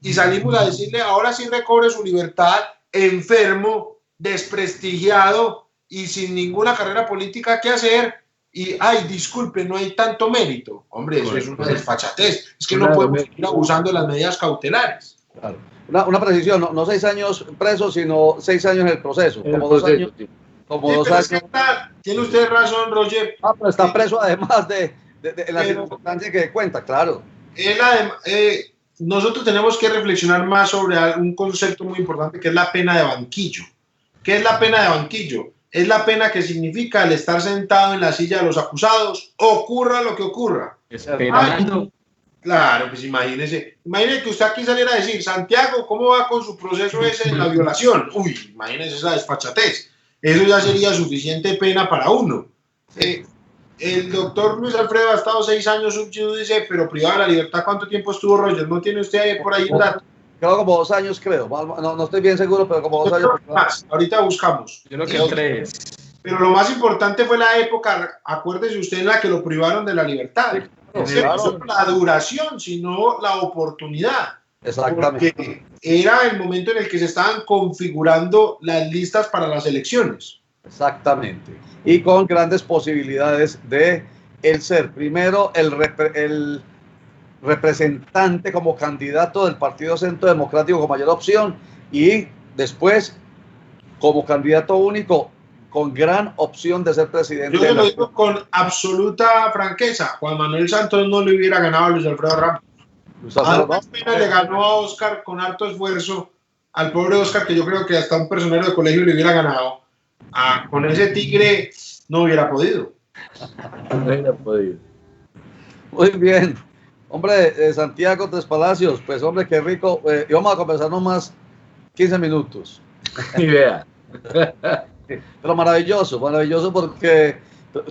y salimos a decirle, ahora sí recobre su libertad, enfermo, desprestigiado y sin ninguna carrera política que hacer? Y, ay, disculpe, no hay tanto mérito. Hombre, eso es una desfachatez. Es que no podemos seguir abusando de las medidas cautelares. Claro. Una precisión, no 6 años preso, sino 6 años en el proceso. Como 2 años. Como 2 años. Tiene usted razón, Roger. Pero está preso además de la circunstancia que cuenta, claro. Nosotros tenemos que reflexionar más sobre un concepto muy importante que es la pena de banquillo. ¿Qué es la pena de banquillo? Es la pena que significa el estar sentado en la silla de los acusados, ocurra lo que ocurra. Esperando. Claro, pues imagínese que usted aquí saliera a decir, Santiago, ¿cómo va con su proceso ese de la violación? Uy, imagínese esa desfachatez. Eso ya sería suficiente pena para uno. El doctor Luis Alfredo ha estado 6 años subjudice, pero privado de la libertad. ¿Cuánto tiempo estuvo, Roger? ¿No tiene usted ahí por ahí un dato? Creo como 2 años, creo. No estoy bien seguro, pero como 2 años. Más. Ahorita buscamos. Yo creo que 3. Pero lo más importante fue la época, acuérdese usted, en la que lo privaron de la libertad. No solo la duración, sino la oportunidad. Exactamente. Porque era el momento en el que se estaban configurando las listas para las elecciones. Exactamente. Y con grandes posibilidades de él ser primero el representante como candidato del Partido Centro Democrático con mayor opción, y después como candidato único con gran opción de ser presidente. Yo lo digo con absoluta franqueza, Juan Manuel Santos no le hubiera ganado a Luis Alfredo Ramos. Le ganó a Oscar con harto esfuerzo, al pobre Oscar, que yo creo que hasta un personero de colegio le hubiera ganado. Con ese tigre no hubiera podido. Muy bien. Hombre, Santiago Tres Palacios, pues hombre, qué rico. Y vamos a conversar nomás 15 minutos. Y vea. Pero maravilloso, maravilloso porque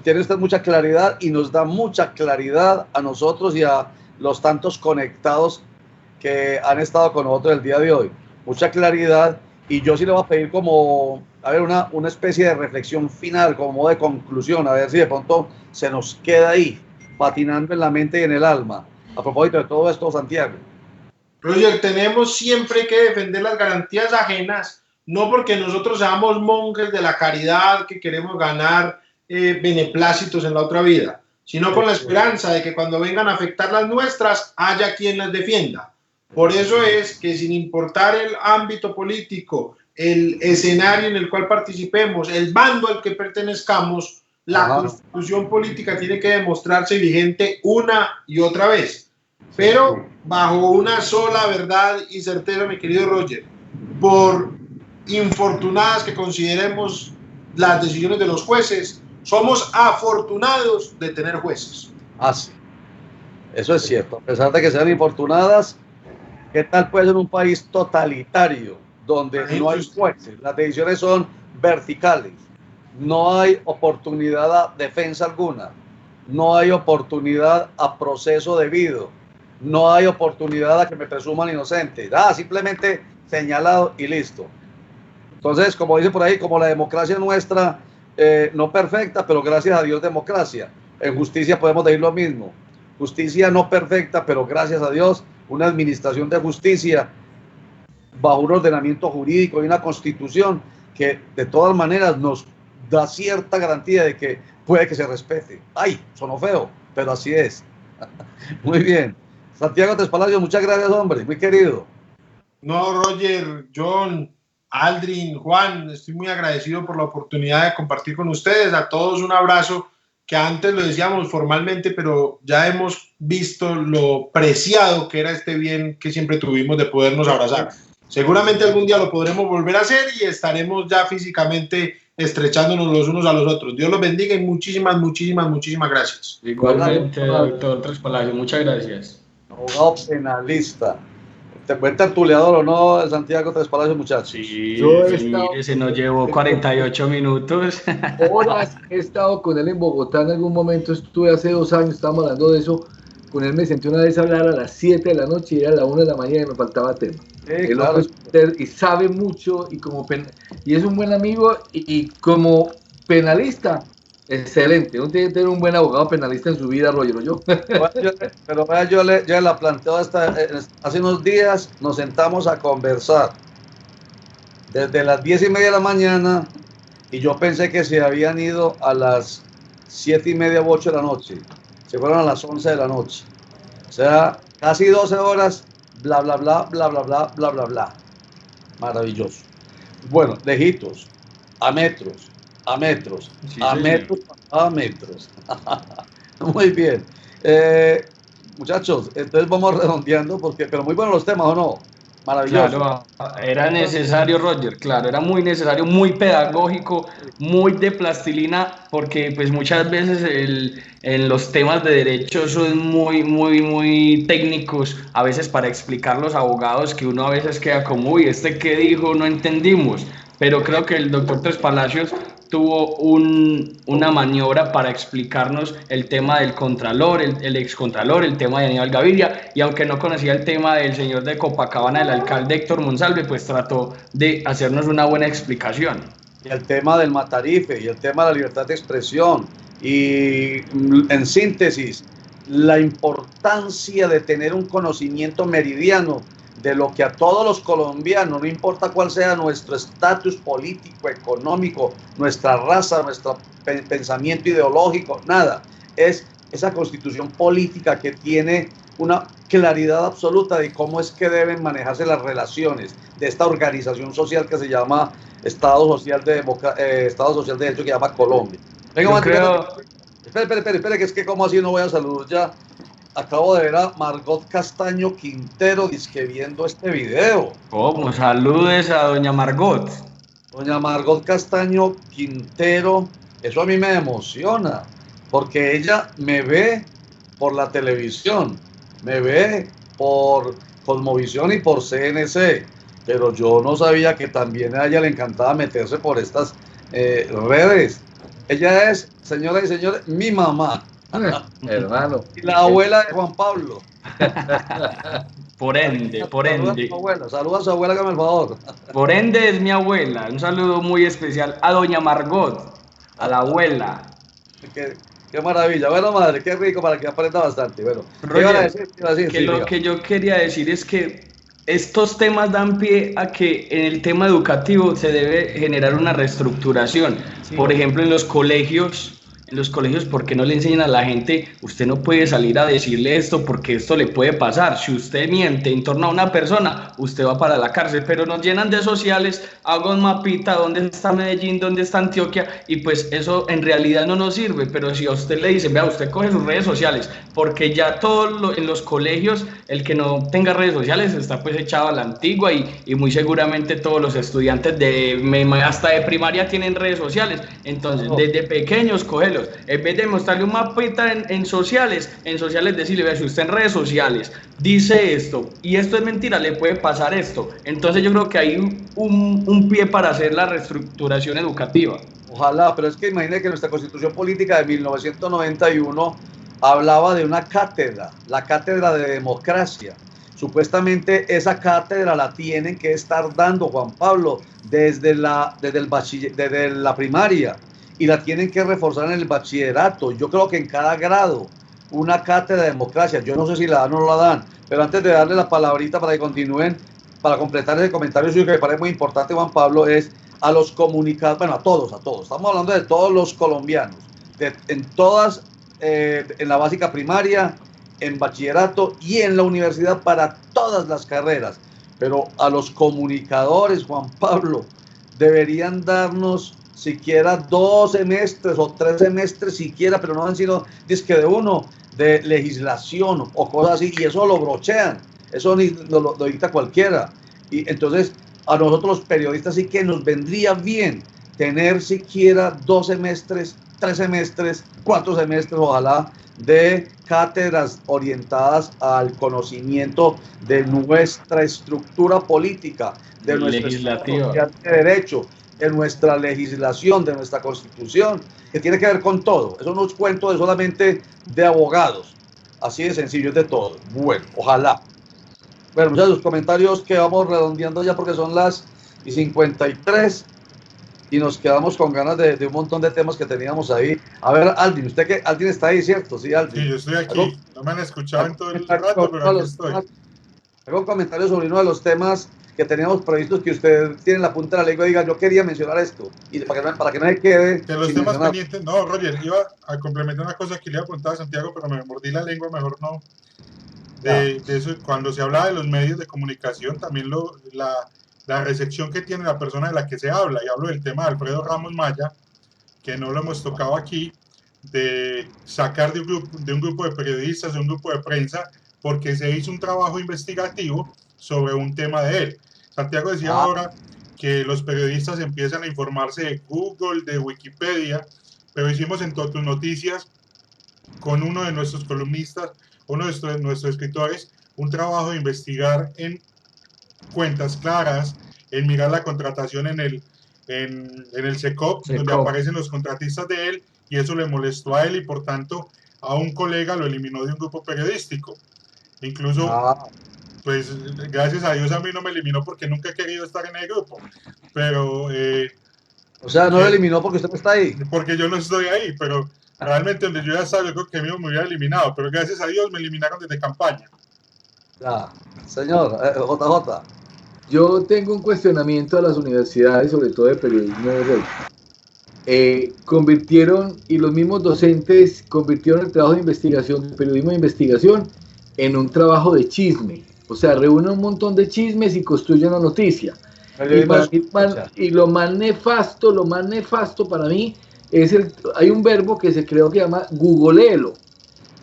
tiene usted mucha claridad y nos da mucha claridad a nosotros y a los tantos conectados que han estado con nosotros el día de hoy. Mucha claridad, y yo sí le voy a pedir como, a ver, una especie de reflexión final, como de conclusión, a ver si de pronto se nos queda ahí, patinando en la mente y en el alma. A propósito de todo esto, Santiago. Roger, tenemos siempre que defender las garantías ajenas, no porque nosotros seamos monjes de la caridad que queremos ganar beneplácitos en la otra vida, sino con la esperanza de que cuando vengan a afectar las nuestras, haya quien las defienda. Por eso es que sin importar el ámbito político, el escenario en el cual participemos, el bando al que pertenezcamos, la constitución política tiene que demostrarse vigente una y otra vez, pero bajo una sola verdad y certeza, mi querido Roger. Por infortunadas que consideremos las decisiones de los jueces, somos afortunados de tener jueces. Ah, sí. Eso es cierto. A pesar de que sean infortunadas, ¿qué tal puede ser un país totalitario donde no hay jueces? Las decisiones son verticales. No hay oportunidad a defensa alguna. No hay oportunidad a proceso debido. No hay oportunidad a que me presuman inocente. Simplemente señalado y listo. Entonces, como dice por ahí, como la democracia nuestra, no perfecta, pero gracias a Dios democracia. En justicia podemos decir lo mismo. Justicia no perfecta, pero gracias a Dios, una administración de justicia bajo un ordenamiento jurídico y una constitución que de todas maneras nos da cierta garantía de que puede que se respete. Ay, sonó feo, pero así es. Muy bien. Santiago Tres Palacios, muchas gracias, hombre, muy querido. No, Roger, John, Aldrin, Juan, estoy muy agradecido por la oportunidad de compartir con ustedes. A todos un abrazo, que antes lo decíamos formalmente, pero ya hemos visto lo preciado que era este bien que siempre tuvimos de podernos abrazar. Seguramente algún día lo podremos volver a hacer y estaremos ya físicamente estrechándonos los unos a los otros. Dios los bendiga y muchísimas gracias. Igualmente, doctor Tres Palacios, muchas gracias. Abogado penalista. ¿Te buen tertuliador o no, Santiago Tres Palacios, muchachos? Sí, mire, se nos llevó 48 minutos. Horas he estado con él en Bogotá en algún momento, estuve hace 2 años, estábamos hablando de eso. Con él me senté una vez a hablar a las 7 de la noche y era a la 1 de la mañana y me faltaba tema. Sí, claro. Y sabe mucho y es un buen amigo y como penalista, excelente. Uno tiene que tener un buen abogado penalista en su vida, Roger, yo. Pero vea, yo la planteo hace unos días, nos sentamos a conversar desde las 10:30 de la mañana y yo pensé que se habían ido a las 7:30 u 8 de la noche. Se fueron a las 11 de la noche. O sea, casi 12 horas, bla, bla, bla, bla, bla, bla, bla, bla, bla. Maravilloso. Bueno, lejitos, a metros, a metros, sí, a metros, a metros. Muy bien. Muchachos, entonces vamos redondeando, pero muy buenos los temas, ¿o no? Maravilloso. Claro, era necesario, Roger, claro, era muy necesario, muy pedagógico, muy de plastilina, porque pues muchas veces en los temas de derecho son muy técnicos, a veces para explicar los abogados, que uno a veces queda como, uy, ¿qué dijo? No entendimos, pero creo que el doctor Tres Palacios tuvo una maniobra para explicarnos el tema del contralor, el excontralor, el tema de Aníbal Gaviria, y aunque no conocía el tema del señor de Copacabana, el alcalde Héctor Monsalve, pues trató de hacernos una buena explicación. Y el tema del matarife, y el tema de la libertad de expresión, y en síntesis, la importancia de tener un conocimiento meridiano de lo que a todos los colombianos, no importa cuál sea nuestro estatus político, económico, nuestra raza, nuestro pensamiento ideológico, nada, es esa constitución política que tiene una claridad absoluta de cómo es que deben manejarse las relaciones de esta organización social que se llama Estado Social de Derecho, que llama Colombia. Venga, espere, que es que como así no voy a saludar ya. Acabo de ver a Margot Castaño Quintero dizque viendo este video. ¿Cómo? Saludes a doña Margot. Doña Margot Castaño Quintero, eso a mí me emociona, porque ella me ve por la televisión, me ve por Cosmovisión y por CNC, pero yo no sabía que también a ella le encantaba meterse por estas redes. Ella es, señoras y señores, mi mamá. Hermano. Y la abuela de Juan Pablo. Por ende. Saluda a su abuela, hágame el favor. Por ende es mi abuela. Un saludo muy especial a doña Margot, a la abuela. Qué maravilla. Bueno, madre, qué rico para que aprenda bastante. Bueno, Roger, lo que yo quería decir es que estos temas dan pie a que en el tema educativo se debe generar una reestructuración. Sí. Por ejemplo, en los colegios, ¿por qué no le enseñan a la gente? Usted no puede salir a decirle esto porque esto le puede pasar. Si usted miente en torno a una persona, usted va para la cárcel. Pero nos llenan de sociales, hago un mapita, ¿dónde está Medellín? ¿Dónde está Antioquia? Y pues eso en realidad no nos sirve. Pero si a usted le dicen, vea, usted coge sus redes sociales, porque ya en los colegios, el que no tenga redes sociales está pues echado a la antigua y muy seguramente todos los estudiantes hasta de primaria tienen redes sociales. Entonces, desde pequeños, cógelo. En vez de mostrarle un mapita en sociales decirle, vea, si usted en redes sociales dice esto y esto es mentira, le puede pasar esto. Entonces yo creo que hay un pie para hacer la reestructuración educativa. Ojalá, pero es que imagine que nuestra Constitución Política de 1991 hablaba de una cátedra, la cátedra de democracia. Supuestamente esa cátedra la tienen que estar dando, Juan Pablo, desde la primaria, y la tienen que reforzar en el bachillerato. Yo creo que en cada grado una cátedra de democracia. Yo no sé si la dan o no la dan, pero antes de darle la palabrita para que continúen, para completar ese comentario suyo que me parece muy importante, Juan Pablo, es a los comunicados, bueno, a todos, estamos hablando de todos los colombianos, en la básica primaria, en bachillerato y en la universidad para todas las carreras, pero a los comunicadores, Juan Pablo, deberían darnos siquiera 2 semestres o 3 semestres siquiera, pero no han sido disque de uno, de legislación o cosas así, y eso lo brochean, eso lo dicta cualquiera. Y entonces a nosotros los periodistas sí que nos vendría bien tener siquiera 2 semestres, 3 semestres, 4 semestres, ojalá, de cátedras orientadas al conocimiento de nuestra estructura política, de nuestra estructura de derecho, de nuestra legislación, de nuestra constitución, que tiene que ver con todo. Eso no es cuento de solamente de abogados, así de sencillo, es de todo. Bueno, ojalá. Bueno, muchachos, comentarios que vamos redondeando ya porque son las 53 y nos quedamos con ganas de un montón de temas que teníamos ahí. A ver, Aldrin, usted que Aldrin está ahí, ¿cierto? Sí, Aldrin. Sí, yo estoy aquí. No me han escuchado en todo el rato, pero aquí estoy. Hago un comentario sobre uno de los temas que teníamos previstos, que usted tiene en la punta de la lengua y diga, yo quería mencionar esto, y para que no se quede. Que los temas pendientes, no, Roger, iba a complementar una cosa que le iba a preguntar a Santiago, pero me mordí la lengua, mejor no. De eso, cuando se habla de los medios de comunicación, también la recepción que tiene la persona de la que se habla, y hablo del tema de Alfredo Ramos Maya, que no lo hemos tocado aquí, de sacar de un grupo de periodistas, de un grupo de prensa, porque se hizo un trabajo investigativo sobre un tema de él. Santiago decía ahora que los periodistas empiezan a informarse de Google, de Wikipedia, pero hicimos en Totus Noticias con uno de nuestros columnistas, uno de nuestros escritores, un trabajo de investigar en cuentas claras, en mirar la contratación en el SECOP, donde aparecen los contratistas de él, y eso le molestó a él y por tanto a un colega lo eliminó de un grupo periodístico. Incluso pues gracias a Dios a mí no me eliminó porque nunca he querido estar en el grupo, pero o sea, no lo eliminó porque usted no está ahí. Porque yo no estoy ahí, pero realmente donde yo ya estaba, yo creo que me hubiera eliminado, pero gracias a Dios me eliminaron desde campaña. Ya, señor, JJ. Yo tengo un cuestionamiento a las universidades, sobre todo de periodismo de red. Convirtieron, y los mismos docentes convirtieron el trabajo de investigación, de periodismo de investigación, en un trabajo de chisme. O sea, reúnen un montón de chismes y construyen una noticia. Y lo más nefasto para mí es hay un verbo que se creó que se llama googleelo.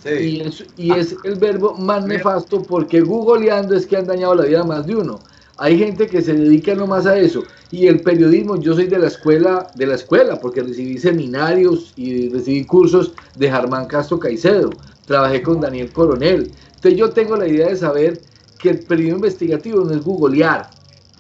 Sí. Y es el verbo más nefasto porque googleando es que han dañado la vida a más de uno. Hay gente que se dedica nomás a eso. Y el periodismo, yo soy de la escuela, porque recibí seminarios y recibí cursos de Germán Castro Caicedo. Trabajé con Daniel Coronel. Entonces yo tengo la idea de saber que el periodismo investigativo no es googlear,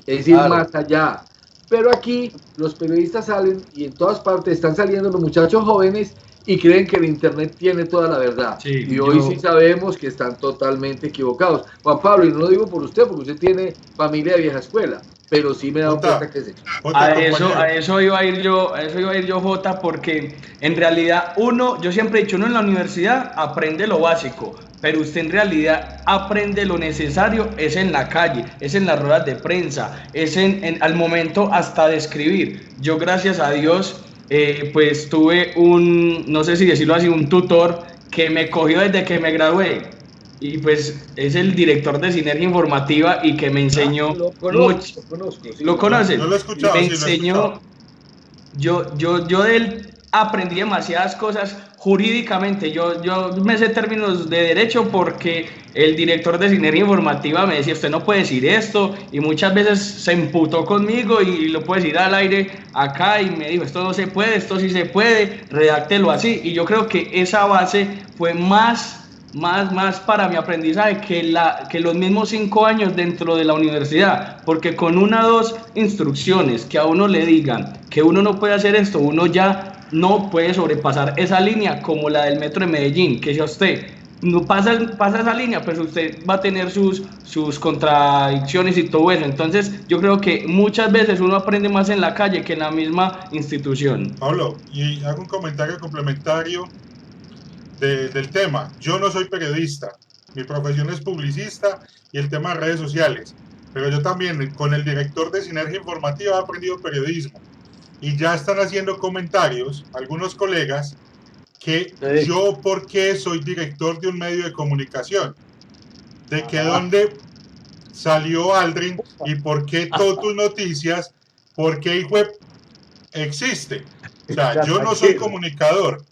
es ir más allá. Pero aquí los periodistas salen y en todas partes están saliendo los muchachos jóvenes y creen que el internet tiene toda la verdad. Sí, y hoy sí sabemos que están totalmente equivocados. Juan Pablo, y no lo digo por usted, porque usted tiene familia de vieja escuela, pero sí me he dado cuenta que es eso. A eso iba a ir yo, Jota, porque en realidad yo siempre he dicho, uno en la universidad aprende lo básico, pero usted en realidad aprende lo necesario, es en la calle, es en las ruedas de prensa, es al momento hasta de escribir. Yo, gracias a Dios, pues tuve no sé si decirlo así, un tutor que me cogió desde que me gradué. Y pues es el director de Sinergia Informativa y que me enseñó mucho. ¿Lo conoces? No lo he escuchado. Me enseñó, yo de él aprendí demasiadas cosas jurídicamente. Yo me sé términos de derecho porque el director de Sinergia Informativa me decía, usted no puede decir esto, y muchas veces se emputó conmigo y lo puede decir al aire acá y me dijo, esto no se puede, esto sí se puede, redáctelo así. Y yo creo que esa base fue más para mi aprendizaje que los mismos 5 años dentro de la universidad, porque con 1 o 2 instrucciones que a uno le digan que uno no puede hacer esto, uno ya no puede sobrepasar esa línea, como la del metro de Medellín, que si a usted no pasa esa línea, pues usted va a tener sus contradicciones y todo eso. Entonces yo creo que muchas veces uno aprende más en la calle que en la misma institución. Pablo, y hago un comentario complementario del tema. Yo no soy periodista, mi profesión es publicista y el tema de redes sociales, pero yo también con el director de Sinergia Informativa he aprendido periodismo y ya están haciendo comentarios algunos colegas que yo, ¿por qué soy director de un medio de comunicación? De que dónde salió Aldrin y por qué Totus Noticias, por qué web existe. O sea, yo no soy comunicador.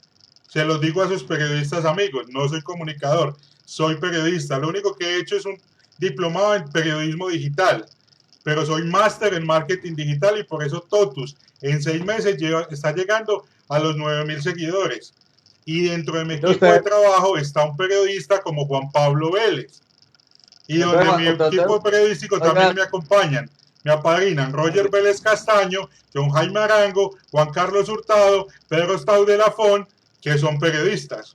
Se los digo a sus periodistas amigos, no soy comunicador, soy periodista. Lo único que he hecho es un diplomado en periodismo digital, pero soy máster en marketing digital y por eso Totus en 6 meses está llegando a los 9,000 seguidores. Y dentro de mi equipo de trabajo está un periodista como Juan Pablo Vélez. Y donde mi equipo periodístico también me acompañan. Me apadrinan Roger Vélez Castaño, John Jaime Arango, Juan Carlos Hurtado, Pedro Stau de Lafón, que son periodistas.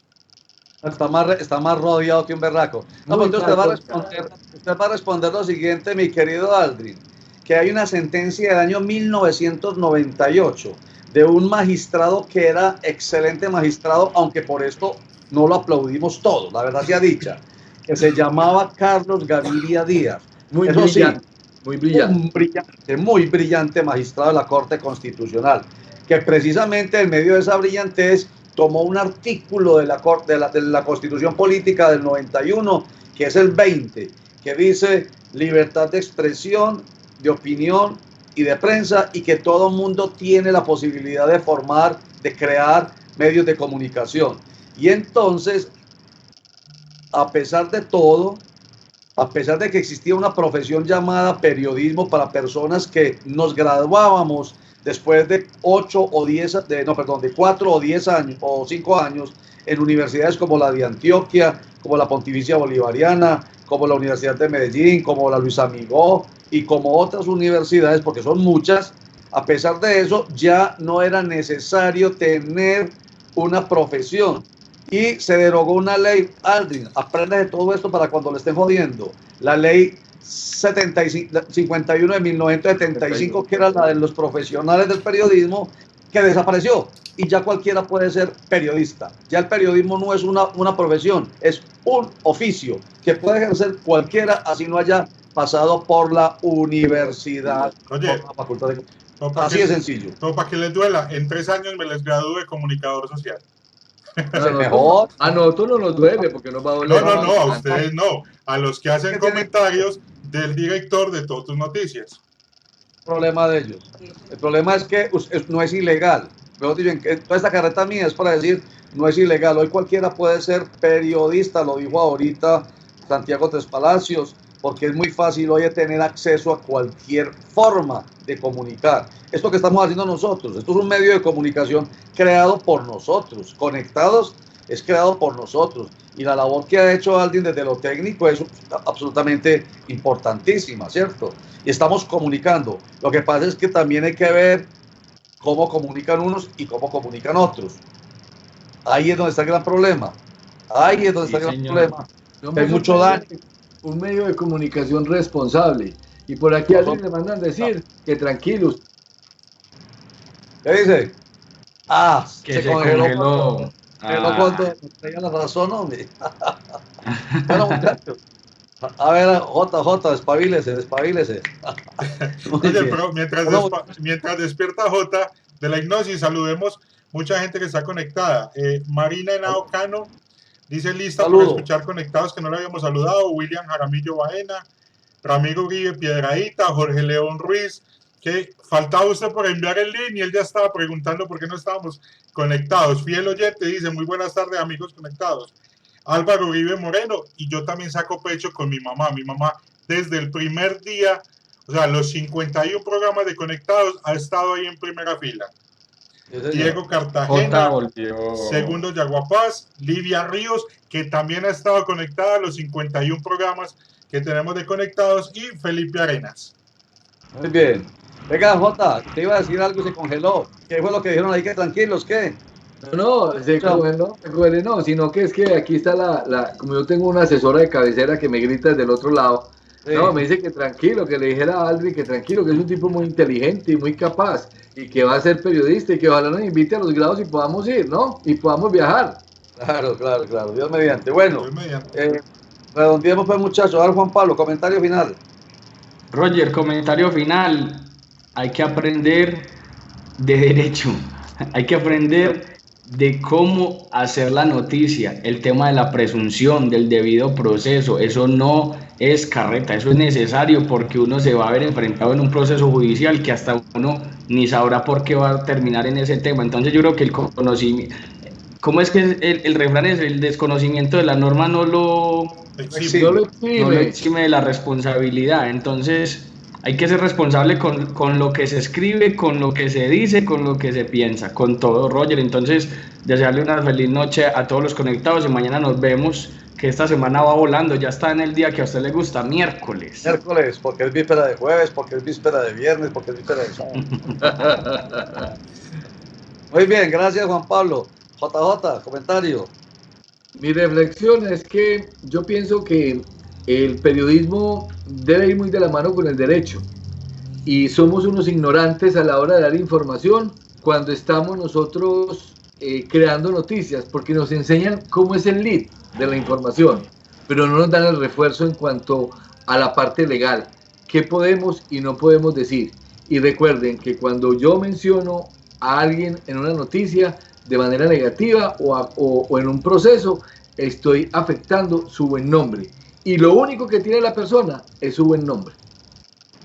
Está más rodeado que un berraco. No, pues usted va a responder lo siguiente, mi querido Aldrin, que hay una sentencia del año 1998 de un magistrado que era excelente magistrado, aunque por esto no lo aplaudimos todos, la verdad sea dicha, que se llamaba Carlos Gaviria Díaz. Muy brillante. Muy brillante magistrado de la Corte Constitucional, que precisamente en medio de esa brillantez tomó un artículo de la Constitución Política del 91, que es el 20, que dice libertad de expresión, de opinión y de prensa, y que todo mundo tiene la posibilidad de formar, de crear medios de comunicación. Y entonces, a pesar de todo, a pesar de que existía una profesión llamada periodismo para personas que nos graduábamos después de 4 o 10 años o 5 años en universidades como la de Antioquia, como la Pontificia Bolivariana, como la Universidad de Medellín, como la Luis Amigó y como otras universidades, porque son muchas. A pesar de eso, ya no era necesario tener una profesión. Y se derogó una ley, Aldrin, aprende de todo esto para cuando le estén jodiendo. La ley 51 de 1975, que era la de los profesionales del periodismo, que desapareció. Y ya cualquiera puede ser periodista. Ya el periodismo no es una profesión, es un oficio que puede ejercer cualquiera, así no haya pasado por la universidad. Oye, por la facultad de... así de sencillo. No, para que les duela, en 3 años me les gradúe de comunicador social. Mejor. A nosotros no nos duele porque nos va a doler. No, a ustedes no. A los que hacen comentarios del director de Totus Noticias. Problema de ellos. El problema es que no es ilegal. Mejor dicho, toda esta carreta mía es para decir, no es ilegal. Hoy cualquiera puede ser periodista, lo dijo ahorita Santiago Tres Palacios, porque es muy fácil hoy tener acceso a cualquier forma de comunicar. Esto que estamos haciendo nosotros, esto es un medio de comunicación creado por nosotros, Conectados es creado por nosotros, Y la labor que ha hecho alguien desde lo técnico es absolutamente importantísima, ¿cierto? Y estamos comunicando. Lo que pasa es que también hay que ver cómo comunican unos y cómo comunican otros. Ahí es donde está el gran problema. Ahí es donde está el gran problema. Hay mucho daño. Un medio de comunicación responsable. Y por aquí a alguien le mandan decir que tranquilos. ¿Qué dice? Que se congeló. Cuando tenga la razón, hombre. Bueno, muchachos. A ver, JJ, despabilese. Oye, pero mientras despierta J de la hipnosis, saludemos mucha gente que está conectada. Marina Henao Cano dice lista por escuchar conectados que no le habíamos saludado. William Jaramillo Baena, Ramiro Uribe Piedradita, Jorge León Ruiz, que faltaba usted por enviar el link y él ya estaba preguntando por qué no estábamos conectados. Fiel oyente dice muy buenas tardes amigos conectados. Álvaro Uribe Moreno, y yo también saco pecho con mi mamá. Mi mamá desde el primer día, o sea, los 51 programas de conectados, ha estado ahí en primera fila. Diego Cartagena, segundo Yaguapaz, Livia Ríos, que también ha estado conectada a los 51 programas que tenemos de conectados, y Felipe Arenas. Muy bien. Venga, Jota, te iba a decir algo y se congeló. ¿Qué fue lo que dijeron ahí? Que tranquilos, ¿qué? No, se congeló, no, sino que es que aquí está como yo tengo una asesora de cabecera que me grita desde el otro lado. Sí. No, me dice que tranquilo, que le dijera a Aldrin que tranquilo, que es un tipo muy inteligente y muy capaz y que va a ser periodista y que ojalá nos invite a los grados y podamos ir, ¿no? Y podamos viajar. Claro, Dios mediante. Bueno, redondeemos pues muchachos. A ver, Juan Pablo, comentario final. Roger, comentario final. Hay que aprender de derecho, hay que aprender de cómo hacer la noticia, el tema de la presunción, del debido proceso. Eso no es carreta, eso es necesario porque uno se va a ver enfrentado en un proceso judicial que hasta uno ni sabrá por qué va a terminar en ese tema. Entonces yo creo que el conocimiento, ¿cómo es que el refrán es? El desconocimiento de la norma no lo exime de la responsabilidad. Entonces hay que ser responsable con lo que se escribe, con lo que se dice, con lo que se piensa, con todo, Roger. Entonces, desearle una feliz noche a todos los conectados y mañana nos vemos, que esta semana va volando, ya está en el día que a usted le gusta, miércoles. Miércoles, porque es víspera de jueves, porque es víspera de viernes, porque es víspera de sábado. Muy bien, gracias Juan Pablo. JJ, comentario. Mi reflexión es que yo pienso que el periodismo debe ir muy de la mano con el derecho y somos unos ignorantes a la hora de dar información cuando estamos nosotros creando noticias, porque nos enseñan cómo es el lead de la información, pero no nos dan el refuerzo en cuanto a la parte legal, qué podemos y no podemos decir. Y recuerden que cuando yo menciono a alguien en una noticia de manera negativa o en un proceso, estoy afectando su buen nombre. Y lo único que tiene la persona es su buen nombre.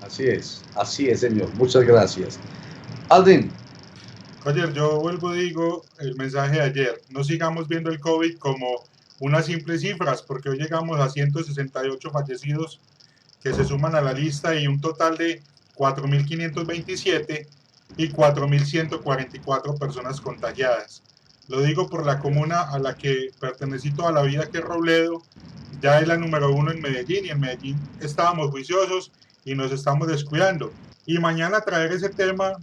Así es, señor. Muchas gracias. Aldrin. Roger, yo vuelvo y digo el mensaje de ayer. No sigamos viendo el COVID como unas simples cifras, porque hoy llegamos a 168 fallecidos que se suman a la lista y un total de 4.527 y 4.144 personas contagiadas. Lo digo por la comuna a la que pertenecí toda la vida, que es Robledo. Ya es la número 1 en Medellín, y en Medellín estábamos juiciosos y nos estamos descuidando. Y mañana traer ese tema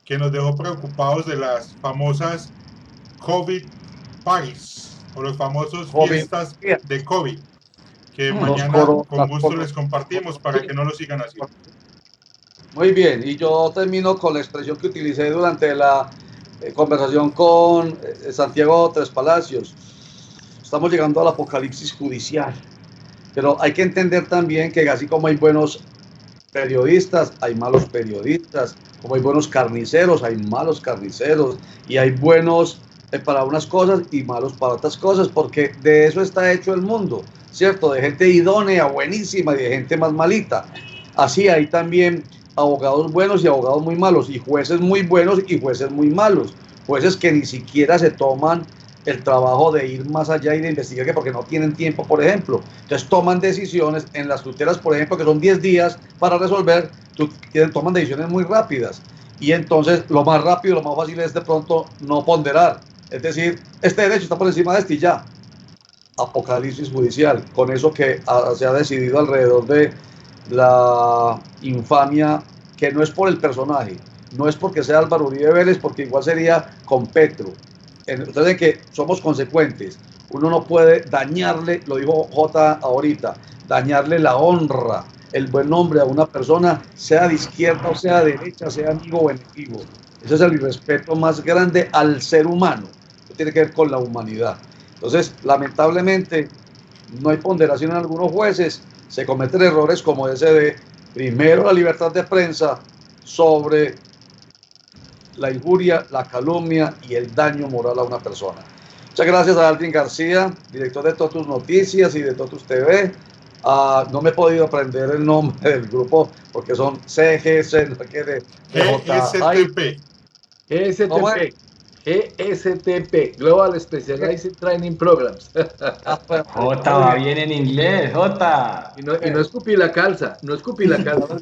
que nos dejó preocupados de las famosas COVID parties o los famosos fiestas de COVID, que mañana con gusto les compartimos para que no lo sigan haciendo. Muy bien, y yo termino con la expresión que utilicé durante la conversación con Santiago Tres Palacios. Estamos llegando al apocalipsis judicial, pero hay que entender también que así como hay buenos periodistas, hay malos periodistas, como hay buenos carniceros, hay malos carniceros, y hay buenos para unas cosas y malos para otras cosas, porque de eso está hecho el mundo, ¿cierto? De gente idónea, buenísima, y de gente más malita. Así hay también abogados buenos y abogados muy malos, y jueces muy buenos y jueces muy malos, jueces que ni siquiera se toman el trabajo de ir más allá y de investigar, que porque no tienen tiempo, por ejemplo. Entonces toman decisiones en las tutelas, por ejemplo, que son 10 días para resolver, toman decisiones muy rápidas, y entonces lo más rápido, lo más fácil es de pronto no ponderar, es decir, este derecho está por encima de este y ya. apocalipsis judicial, con eso que se ha decidido alrededor de la infamia, que no es por el personaje, no es porque sea Álvaro Uribe Vélez, porque igual sería con Petro. Entonces, que somos consecuentes. Uno no puede dañarle, lo dijo J ahorita, dañarle la honra, el buen nombre a una persona, sea de izquierda o sea de derecha, sea amigo o enemigo. Ese es el irrespeto más grande al ser humano. Eso tiene que ver con la humanidad. Entonces, lamentablemente, no hay ponderación en algunos jueces. Se cometen errores como ese de, primero, la libertad de prensa sobre la injuria, la calumnia y el daño moral a una persona. Muchas gracias a Aldrin García, director de Totus Noticias y de Totus TV. No me he podido aprender el nombre del grupo porque son CGS, GSTP. GSTP, Global Specialized Training Programs. Jota va bien en inglés, Jota. Y no escupí la calza, no escupí la calza.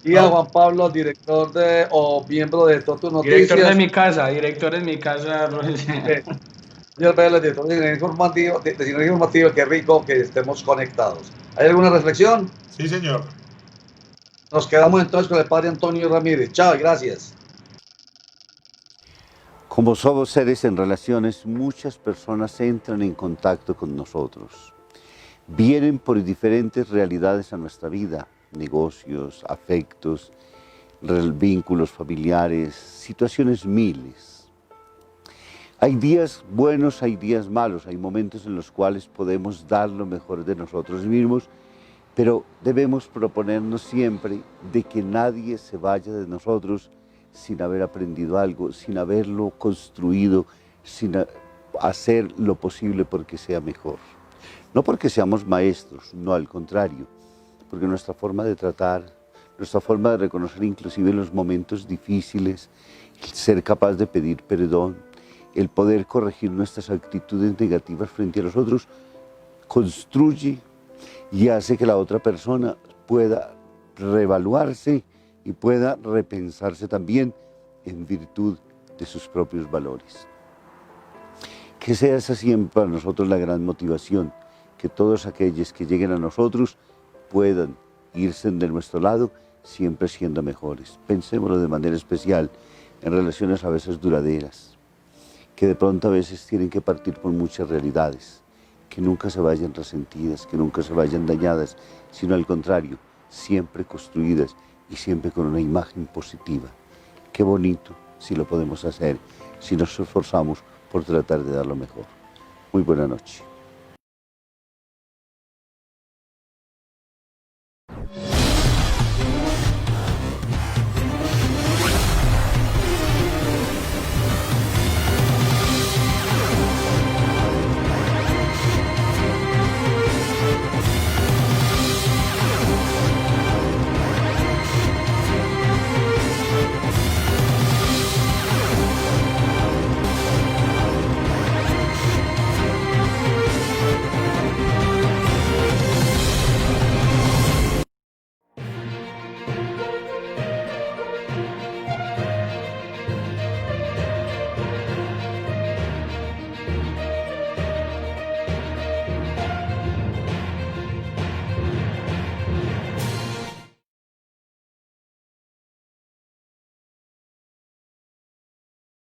Y a Juan Pablo, director o miembro de Totus Noticias. Director en mi casa. Señor Vélez, director de Sinergia Informativa, qué rico que estemos conectados. ¿Hay alguna reflexión? Sí, señor. Nos quedamos entonces con el padre Antonio Ramírez. Chao y gracias. Como somos seres en relaciones, muchas personas entran en contacto con nosotros. Vienen por diferentes realidades a nuestra vida, negocios, afectos, vínculos familiares, situaciones miles. Hay días buenos, hay días malos, hay momentos en los cuales podemos dar lo mejor de nosotros mismos, pero debemos proponernos siempre de que nadie se vaya de nosotros sin haber aprendido algo, sin haberlo construido, sin hacer lo posible porque sea mejor. No porque seamos maestros, no, al contrario, porque nuestra forma de tratar, nuestra forma de reconocer inclusive los momentos difíciles, el ser capaz de pedir perdón, el poder corregir nuestras actitudes negativas frente a los otros, construye y hace que la otra persona pueda reevaluarse y pueda repensarse también en virtud de sus propios valores. Que sea esa siempre para nosotros la gran motivación, que todos aquellos que lleguen a nosotros puedan irse de nuestro lado siempre siendo mejores. Pensémoslo de manera especial en relaciones a veces duraderas, que de pronto a veces tienen que partir por muchas realidades, que nunca se vayan resentidas, que nunca se vayan dañadas, sino al contrario, siempre construidas y siempre con una imagen positiva. Qué bonito si lo podemos hacer, si nos esforzamos por tratar de dar lo mejor. Muy buena noche.